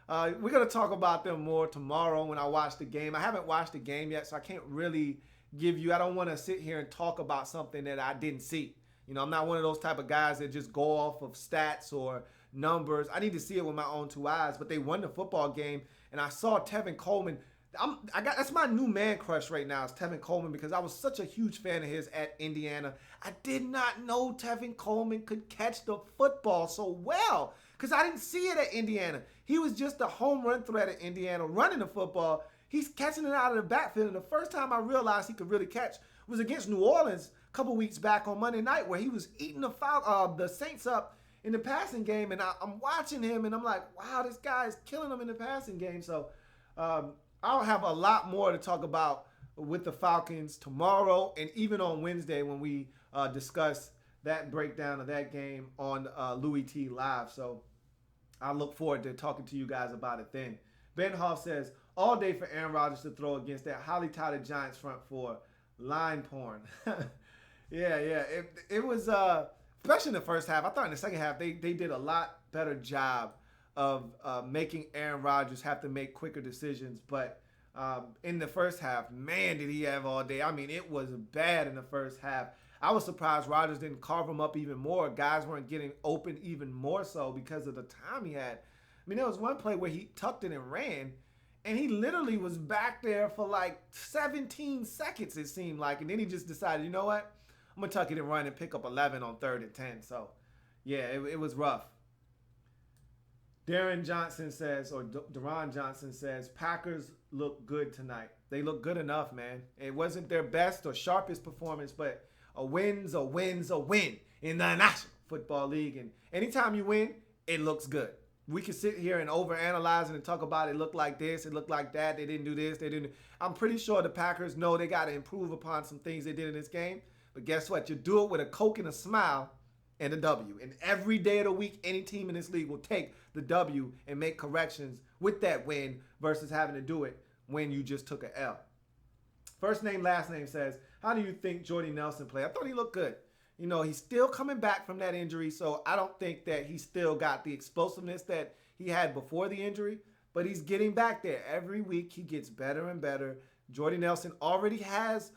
We're going to talk about them more tomorrow when I watch the game. I haven't watched the game yet, so I can't really I don't want to sit here and talk about something that I didn't see. I'm not one of those type of guys that just go off of stats or numbers. I need to see it with my own two eyes. But they won the football game, and I saw Tevin Coleman. That's my new man crush right now is Tevin Coleman because I was such a huge fan of his at Indiana. I did not know Tevin Coleman could catch the football so well because I didn't see it at Indiana. He was just a home run threat at Indiana running the football. He's catching it out of the backfield, and the first time I realized he could really catch was against New Orleans a couple weeks back on Monday night where he was eating the Saints up in the passing game, and I'm watching him, and I'm like, wow, this guy is killing them in the passing game. So I'll have a lot more to talk about with the Falcons tomorrow and even on Wednesday when we discuss that breakdown of that game on Louie Tee Live. So I look forward to talking to you guys about it then. Ben Hoff says, all day for Aaron Rodgers to throw against that highly touted Giants front four. Line porn. Yeah. It was especially in the first half. I thought in the second half they did a lot better job of making Aaron Rodgers have to make quicker decisions. But in the first half, man, did he have all day. I mean, it was bad in the first half. I was surprised Rodgers didn't carve him up even more. Guys weren't getting open even more so because of the time he had. I mean, there was one play where he tucked it and ran, and he literally was back there for like 17 seconds, it seemed like. And then he just decided, you know what? I'm going to tuck it and run and pick up 11 on 3rd and 10. So, yeah, it was rough. Deron Johnson says, Packers look good tonight. They look good enough, man. It wasn't their best or sharpest performance, but a win's a win's a win in the National Football League. And anytime you win, it looks good. We can sit here and overanalyze and talk about it looked like this, it looked like that, they didn't do this, they didn't. I'm pretty sure the Packers know they got to improve upon some things they did in this game. But guess what? You do it with a Coke and a smile and a W. And every day of the week, any team in this league will take the W and make corrections with that win versus having to do it when you just took an L. First name, last name says, how do you think Jordy Nelson played? I thought he looked good. You know, he's still coming back from that injury, so I don't think that he still got the explosiveness that he had before the injury, but he's getting back there. Every week he gets better and better. Jordy Nelson already has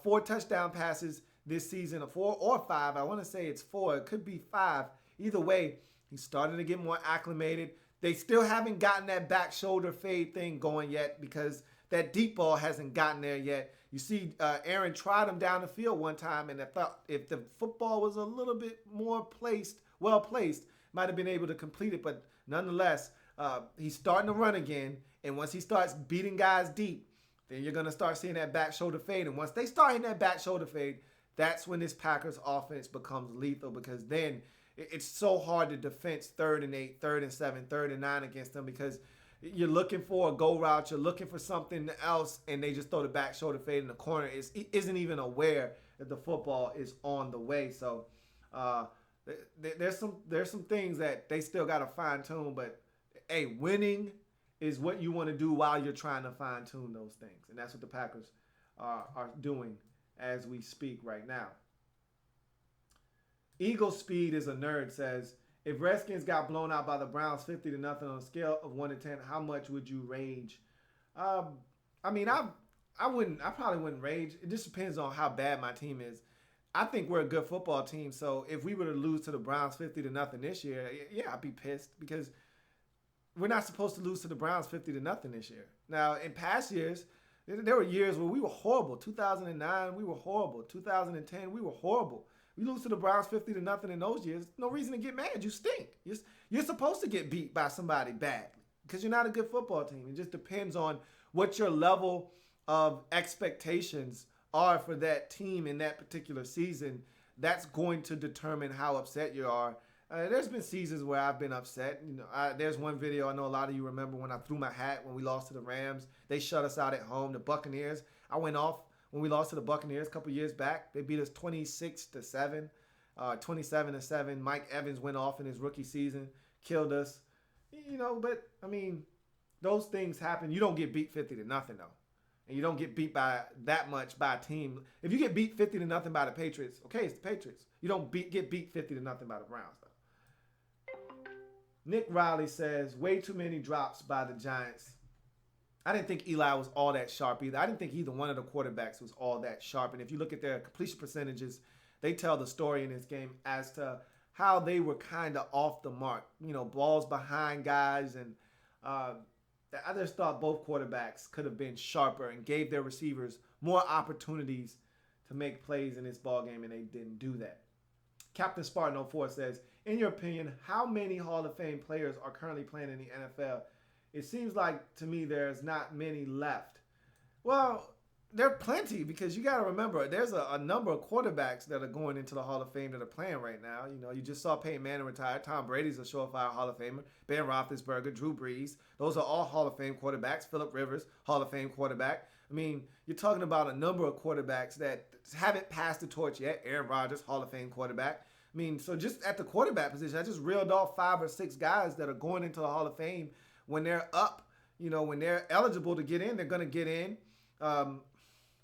4 touchdown passes this season, 4 or 5. I want to say it's 4. It could be 5. Either way, he's starting to get more acclimated. They still haven't gotten that back shoulder fade thing going yet because that deep ball hasn't gotten there yet. You see, Aaron tried him down the field one time, and I thought if the football was a little bit more well placed, might have been able to complete it. But nonetheless, he's starting to run again, and once he starts beating guys deep, then you're going to start seeing that back shoulder fade. And once they start hitting that back shoulder fade, that's when this Packers offense becomes lethal, because then it's so hard to defense 3rd and 8, 3rd and 7, 3rd and 9 against them, because you're looking for a go route, you're looking for something else, and they just throw the back shoulder fade in the corner. Isn't even aware that the football is on the way. So there's some things that they still got to fine tune. But hey, winning is what you want to do while you're trying to fine tune those things, and that's what the Packers are doing as we speak right now. Eagle Speed is a nerd says, if Redskins got blown out by the Browns 50-0 on a scale of 1 to 10, how much would you rage? I mean, I probably wouldn't rage. It just depends on how bad my team is. I think we're a good football team, so if we were to lose to the Browns 50-0 this year, yeah, I'd be pissed, because we're not supposed to lose to the Browns 50-0 this year. Now, in past years, there were years where we were horrible. 2009, we were horrible. 2010, we were horrible. We lose to the Browns 50-0 in those years. No reason to get mad. You stink. You're supposed to get beat by somebody badly because you're not a good football team. It just depends on what your level of expectations are for that team in that particular season. That's going to determine how upset you are. There's been seasons where I've been upset. You know, there's one video I know a lot of you remember when I threw my hat when we lost to the Rams. They shut us out at home. The Buccaneers, I went off when we lost to the Buccaneers a couple years back. They beat us 26-7, 27-7. Mike Evans went off in his rookie season, killed us. You know, but I mean, those things happen. You don't get beat 50-0 though, and you don't get beat by that much by a team. If you get beat 50-0 by the Patriots, okay, it's the Patriots. You don't get beat 50-0 by the Browns though. Nick Riley says, way too many drops by the Giants. I didn't think Eli was all that sharp either. I didn't think either one of the quarterbacks was all that sharp. And if you look at their completion percentages, they tell the story in this game as to how they were kind of off the mark. You know, balls behind guys. And I just thought both quarterbacks could have been sharper and gave their receivers more opportunities to make plays in this ballgame, and they didn't do that. Captain Spartan 04 says, in your opinion, how many Hall of Fame players are currently playing in the NFL? It seems like, to me, there's not many left. Well, there are plenty, because you got to remember, there's a number of quarterbacks that are going into the Hall of Fame that are playing right now. You know, you just saw Peyton Manning retire. Tom Brady's a surefire Hall of Famer. Ben Roethlisberger, Drew Brees. Those are all Hall of Fame quarterbacks. Phillip Rivers, Hall of Fame quarterback. I mean, you're talking about a number of quarterbacks that haven't passed the torch yet. Aaron Rodgers, Hall of Fame quarterback. I mean, so just at the quarterback position, I just reeled off 5 or 6 guys that are going into the Hall of Fame. When they're up, you know, when they're eligible to get in, they're going to get in.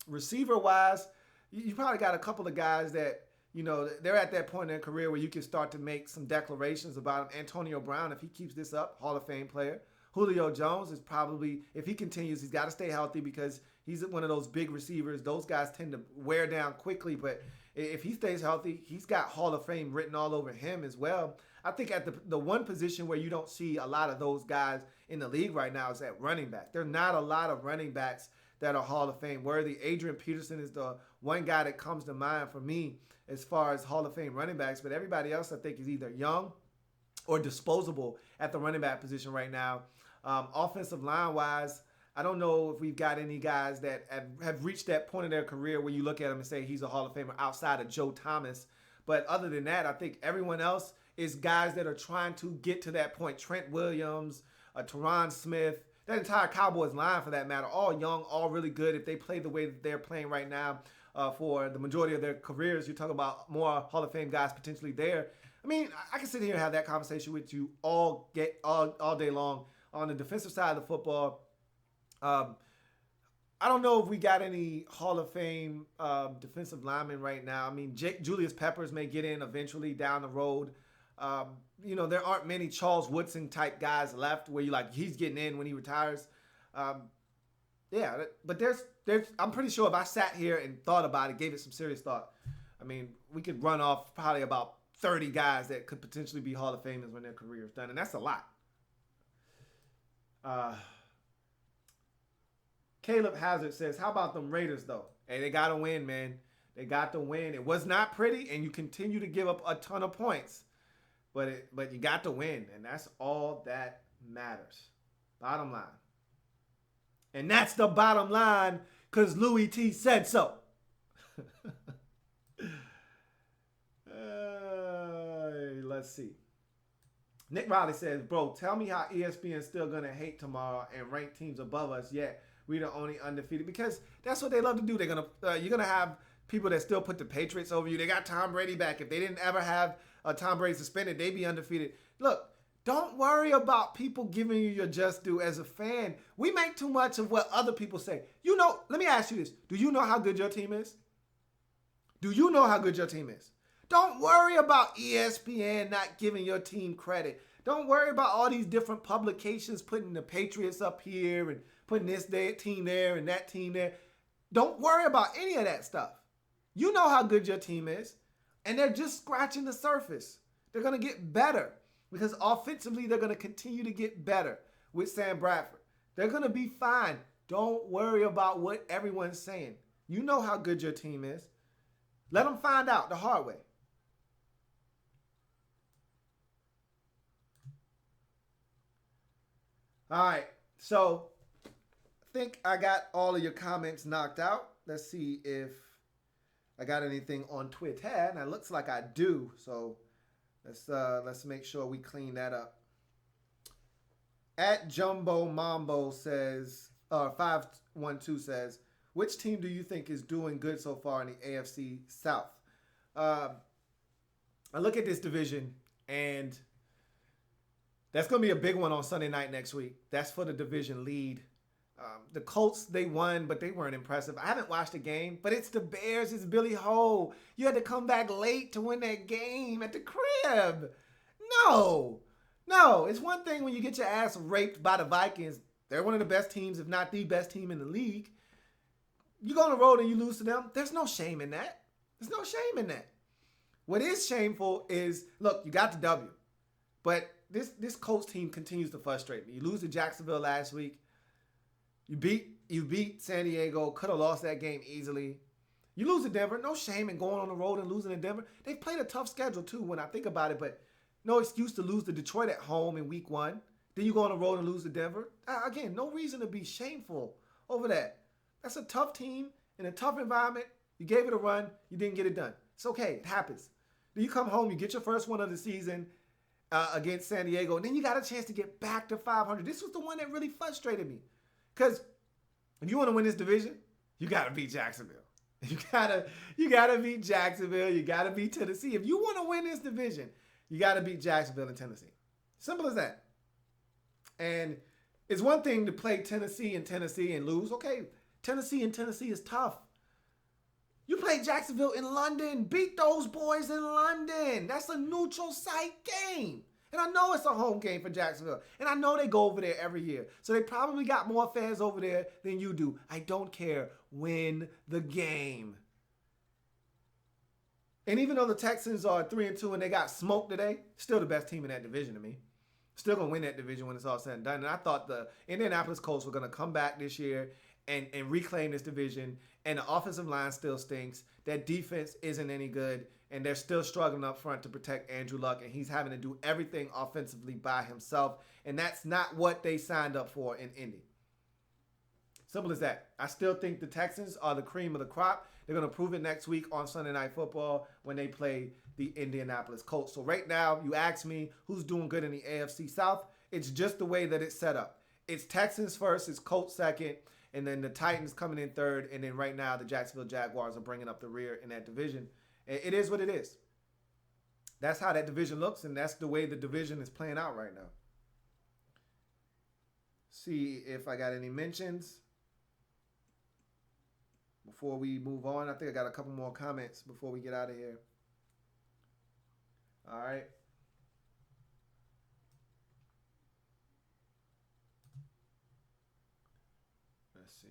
Receiver-wise, you probably got a couple of guys that, they're at that point in their career where you can start to make some declarations about him. Antonio Brown, if he keeps this up, Hall of Fame player. Julio Jones is probably, if he continues, he's got to stay healthy because he's one of those big receivers. Those guys tend to wear down quickly, but if he stays healthy, he's got Hall of Fame written all over him as well. I think at the one position where you don't see a lot of those guys in the league right now is at running back. There are not a lot of running backs that are Hall of Fame worthy. Adrian Peterson is the one guy that comes to mind for me as far as Hall of Fame running backs, but everybody else I think is either young or disposable at the running back position right now. Offensive line-wise, I don't know if we've got any guys that have reached that point in their career where you look at them and say he's a Hall of Famer outside of Joe Thomas. But other than that, I think everyone else is guys that are trying to get to that point. Trent Williams, Tyron Smith, that entire Cowboys line for that matter, all young, all really good. If they play the way that they're playing right now for the majority of their careers, you're talking about more Hall of Fame guys potentially there. I mean, I can sit here and have that conversation with you all day long. On the defensive side of the football, I don't know if we got any Hall of Fame defensive linemen right now. I mean, Julius Peppers may get in eventually down the road. There aren't many Charles Woodson type guys left where he's getting in when he retires. But there's I'm pretty sure if I sat here and thought about it, gave it some serious thought, I mean, we could run off probably about 30 guys that could potentially be Hall of Famers when their career is done, and that's a lot. Caleb Hazard says, how about them Raiders, though? Hey, they got to win, man. They got to win. It was not pretty, and you continue to give up a ton of points. But you got to win, and that's all that matters. Bottom line. And that's the bottom line because Louie T said so. Let's see. Nick Riley says, bro, tell me how ESPN's still going to hate tomorrow and rank teams above us, yet we're the only undefeated. Because that's what they love to do. You're going to have people that still put the Patriots over you. They got Tom Brady back. If they didn't ever have Tom Brady suspended, they'd be undefeated. Look, don't worry about people giving you your just due as a fan. We make too much of what other people say. Let me ask you this. Do you know how good your team is? Do you know how good your team is? Don't worry about ESPN not giving your team credit. Don't worry about all these different publications putting the Patriots up here and putting this team there and that team there. Don't worry about any of that stuff. You know how good your team is, and they're just scratching the surface. They're going to get better because offensively they're going to continue to get better with Sam Bradford. They're going to be fine. Don't worry about what everyone's saying. You know how good your team is. Let them find out the hard way. All right, so I think I got all of your comments knocked out. Let's see if I got anything on Twitter. And it looks like I do, so let's make sure we clean that up. At Jumbo Mambo says, 512 says, which team do you think is doing good so far in the AFC South? I look at this division, and that's going to be a big one on Sunday night next week. That's for the division lead. The Colts, they won, but they weren't impressive. I haven't watched the game, but it's the Bears. It's Billy Ho. You had to come back late to win that game at the crib. No. It's one thing when you get your ass raped by the Vikings. They're one of the best teams, if not the best team in the league. You go on the road and you lose to them. There's no shame in that. There's no shame in that. What is shameful is, look, you got the W, but this Colts team continues to frustrate me. You lose to Jacksonville last week. You beat San Diego. Could have lost that game easily. You lose to Denver. No shame in going on the road and losing to Denver. They've played a tough schedule too when I think about it, but no excuse to lose to Detroit at home in week 1. Then you go on the road and lose to Denver. Again, no reason to be shameful over that. That's a tough team in a tough environment. You gave it a run. You didn't get it done. It's okay. It happens. Then you come home. You get your first one of the season against San Diego. And then you got a chance to get back to 500. This was the one that really frustrated me. Because if you want to win this division, you got to beat Jacksonville. You gotta beat Jacksonville. You got to beat Tennessee. If you want to win this division, you got to beat Jacksonville and Tennessee. Simple as that. And it's one thing to play Tennessee and lose. Okay, Tennessee is tough. You play Jacksonville in London. Beat those boys in London. That's a neutral site game. And I know it's a home game for Jacksonville. And I know they go over there every year. So they probably got more fans over there than you do. I don't care. Win the game. And even though the Texans are 3-2 and they got smoked today, still the best team in that division to me. Still going to win that division when it's all said and done. And I thought the Indianapolis Colts were going to come back this year and reclaim this division. And the offensive line still stinks. That defense isn't any good. And they're still struggling up front to protect Andrew Luck. And he's having to do everything offensively by himself. And that's not what they signed up for in Indy. Simple as that. I still think the Texans are the cream of the crop. They're going to prove it next week on Sunday Night Football when they play the Indianapolis Colts. So right now, you ask me who's doing good in the AFC South. It's just the way that it's set up. It's Texans first, it's Colts second, and then the Titans coming in third. And then right now, the Jacksonville Jaguars are bringing up the rear in that division. It is what it is. That's how that division looks, and that's the way the division is playing out right now. See if I got any mentions before we move on. I think I got a couple more comments before we get out of here. All right. Let's see.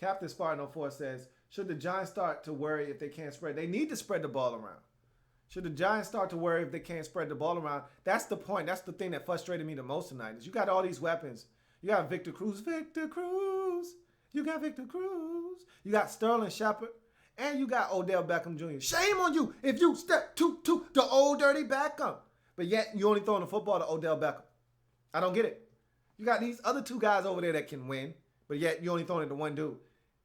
Captain Spartan 04 says, should the Giants start to worry if they can't spread? They need to spread the ball around. Should the Giants start to worry if they can't spread the ball around? That's the point. That's the thing that frustrated me the most tonight is you got all these weapons. You got Victor Cruz. Victor Cruz. You got Victor Cruz. You got Sterling Shepard. And you got Odell Beckham Jr. Shame on you if you step to the old dirty Beckham. But yet you only throwing the football to Odell Beckham. I don't get it. You got these other two guys over there that can win. But yet you only throwing it to one dude.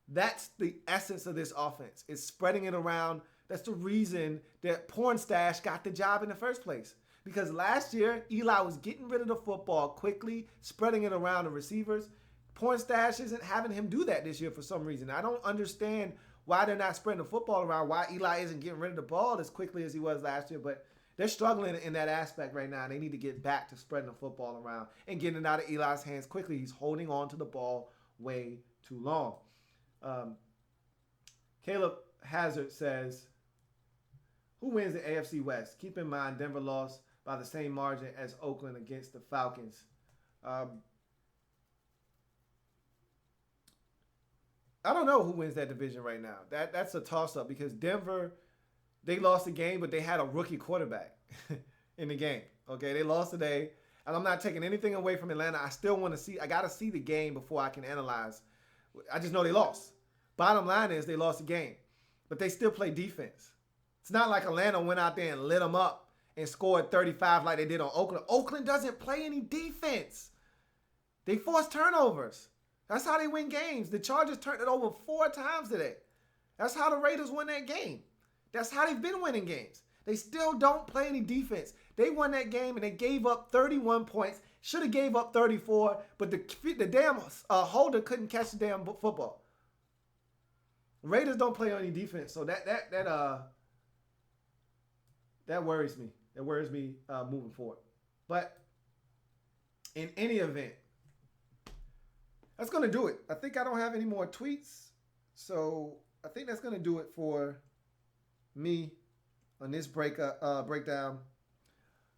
That's the essence of this offense. It's spreading it around. That's the reason that Pornstash got the job in the first place. Because last year, Eli was getting rid of the football quickly, spreading it around the receivers. Pornstash isn't having him do that this year for some reason. I don't understand why they're not spreading the football around, why Eli isn't getting rid of the ball as quickly as he was last year. But they're struggling in that aspect right now. They need to get back to spreading the football around and getting it out of Eli's hands quickly. He's holding on to the ball way too long. Caleb Hazard says, who wins the AFC West? Keep in mind, Denver lost by the same margin as Oakland against the Falcons. I don't know who wins that division right now. That's a toss-up because Denver, they lost the game, but they had a rookie quarterback in the game. Okay, they lost today, and I'm not taking anything away from Atlanta. I still want to see. I got to see the game before I can analyze. I just know they lost. Bottom line is they lost the game, but they still play defense. It's not like Atlanta went out there and lit them up and scored 35 like they did on Oakland. Oakland doesn't play any defense. They force turnovers. That's how they win games. The Chargers turned it over 4 times today. That's how the Raiders won that game. That's how they've been winning games. They still don't play any defense. They won that game and they gave up 31 points. Should have gave up 34, but the damn holder couldn't catch the damn football. Raiders don't play any defense, so that worries me. That worries me moving forward. But in any event, that's going to do it. I think I don't have any more tweets. So I think that's going to do it for me on this breakdown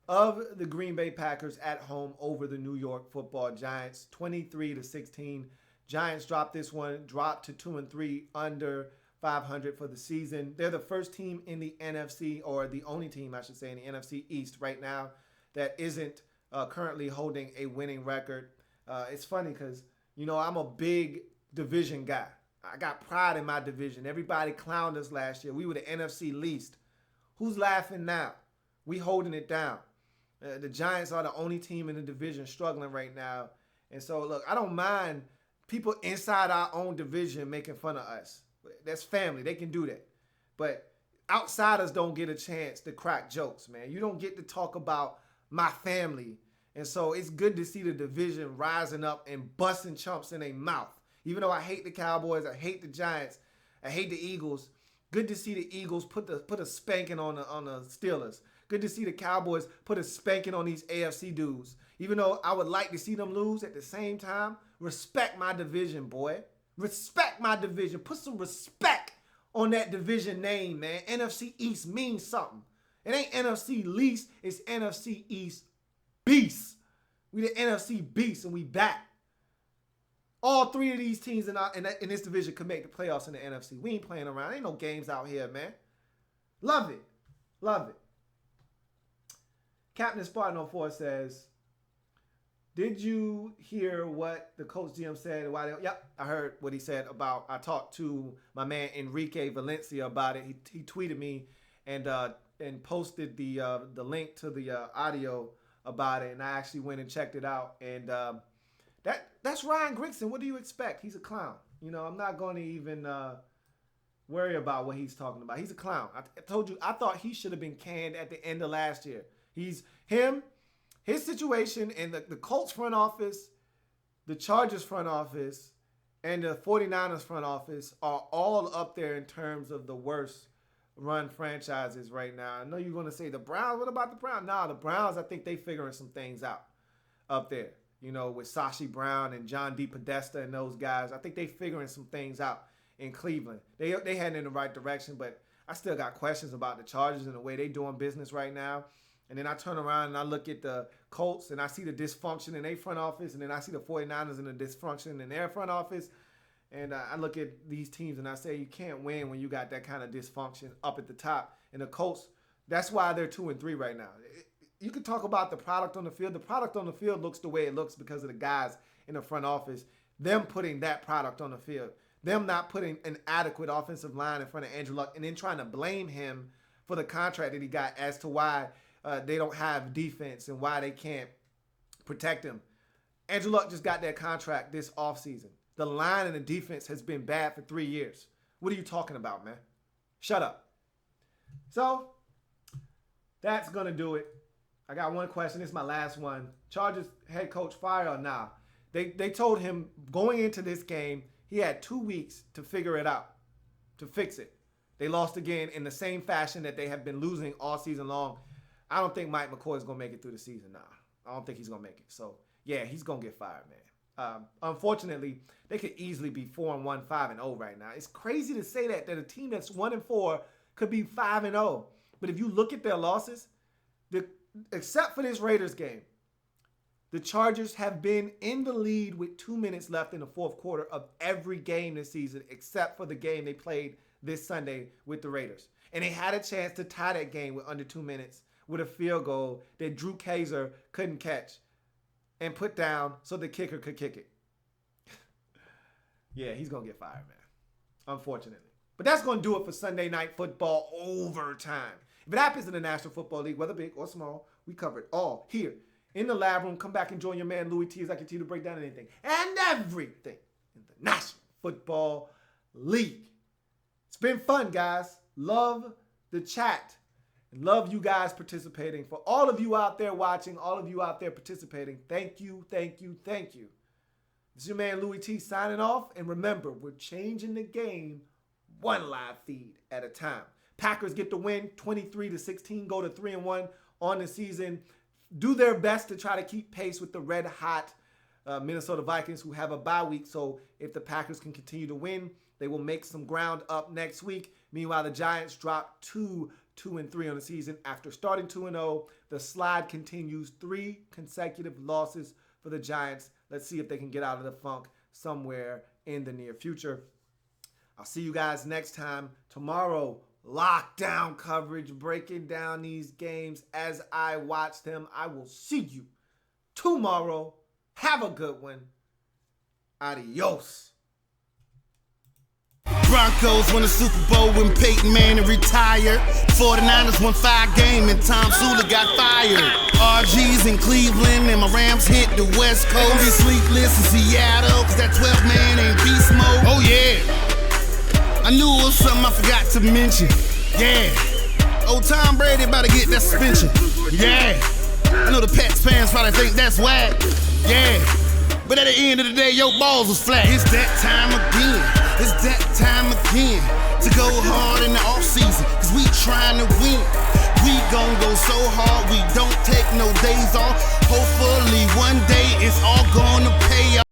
of the Green Bay Packers at home over the New York Football Giants, 23-16. Giants dropped this one, dropped to 2-3, under 500 for the season. They're the first team in the NFC, or the only team, I should say, in the NFC East right now that isn't currently holding a winning record. It's funny because, you know, I'm a big division guy. I got pride in my division. Everybody clowned us last year. We were the NFC least. Who's laughing now? We holding it down. The Giants are the only team in the division struggling right now. And so, look, I don't mind people inside our own division making fun of us. That's family. They can do that. But outsiders don't get a chance to crack jokes, man. You don't get to talk about my family. And so it's good to see the division rising up and busting chumps in their mouth. Even though I hate the Cowboys, I hate the Giants, I hate the Eagles. Good to see the Eagles put a spanking on the Steelers. Good to see the Cowboys put a spanking on these AFC dudes. Even though I would like to see them lose, at the same time, Respect my division, boy. Respect my division. Put some respect on that division name, man. NFC East means something. It ain't NFC least, it's NFC East beast. We the NFC beast and we back. All three of these teams in this division could make the playoffs in the NFC. We ain't playing around. Ain't no games out here, man. Love it. Love it. Captain Spartan 04 says, did you hear what the coach GM said? Yep, I heard what he said about, I talked to my man Enrique Valencia about it. He tweeted me and posted the link to the audio about it, and I actually went and checked it out. And that's Ryan Grigson. What do you expect? He's a clown. You know, I'm not going to even worry about what he's talking about. He's a clown. I told you, I thought he should have been canned at the end of last year. His situation and the Colts front office, the Chargers front office, and the 49ers front office are all up there in terms of the worst run franchises right now. I know you're going to say the Browns. What about the Browns? Nah, the Browns, I think they figuring some things out up there. You know, with Sashi Brown and John D. Podesta and those guys. I think they figuring some things out in Cleveland. They heading in the right direction, but I still got questions about the Chargers and the way they doing business right now. And then I turn around and I look at the Colts and I see the dysfunction in their front office, and then I see the 49ers and the dysfunction in their front office. And I look at these teams and I say, you can't win when you got that kind of dysfunction up at the top. And the Colts, that's why they're 2-3 right now. You can talk about the product on the field. The product on the field looks the way it looks because of the guys in the front office, them putting that product on the field, them not putting an adequate offensive line in front of Andrew Luck, and then trying to blame him for the contract that he got as to why they don't have defense and why they can't protect him. Andrew Luck just got that contract this offseason. The line and the defense has been bad for 3 years. What are you talking about, man? Shut up. So, that's going to do it. I got one question. This is my last one. Chargers head coach fired or nah? They told him going into this game, he had 2 weeks to figure it out, to fix it. They lost again in the same fashion that they have been losing all season long. I don't think Mike McCoy is going to make it through the season. Nah, I don't think he's going to make it. So, yeah, he's going to get fired, man. Unfortunately, they could easily be 4-1, 5-0 right now. It's crazy to say that a team that's 1-4 could be 5-0. But if you look at their losses, except for this Raiders game, the Chargers have been in the lead with 2 minutes left in the fourth quarter of every game this season, except for the game they played this Sunday with the Raiders. And they had a chance to tie that game with under 2 minutes with a field goal that Drew Kaiser couldn't catch and put down so the kicker could kick it. Yeah, he's going to get fired, man. Unfortunately. But that's going to do it for Sunday Night Football overtime. If it happens in the National Football League, whether big or small, we cover it all here in the lab room. Come back and join your man Louie Tee as I continue to break down anything and everything in the National Football League. It's been fun, guys. Love the chat and love you guys participating. For all of you out there watching, all of you out there participating, thank you, thank you, thank you. This is your man Louie Tee signing off. And remember, we're changing the game one live feed at a time. Packers get the win, 23-16, go to 3-1 on the season. Do their best to try to keep pace with the red-hot Minnesota Vikings, who have a bye week. So if the Packers can continue to win, they will make some ground up next week. Meanwhile, the Giants drop 2-3 on the season. After starting 2-0, the slide continues. 3 consecutive losses for the Giants. Let's see if they can get out of the funk somewhere in the near future. I'll see you guys next time. Tomorrow, lockdown coverage, breaking down these games as I watch them. I will see you tomorrow. Have a good one. Adios. Broncos won the Super Bowl when Peyton Manning retired. 49ers won 5 games and Tom Sula got fired. RG's in Cleveland and my Rams hit the West Coast. Be sleepless in Seattle cause that 12 man ain't beast mode. Oh yeah. I knew it was something I forgot to mention. Yeah. Old Tom Brady about to get that suspension. Yeah. I know the Pats fans probably think that's whack. Yeah. But at the end of the day, your balls was flat. It's that time again. It's that time again. To go hard in the offseason. Cause we trying to win. We gon' go so hard, we don't take no days off. Hopefully one day it's all gonna pay off.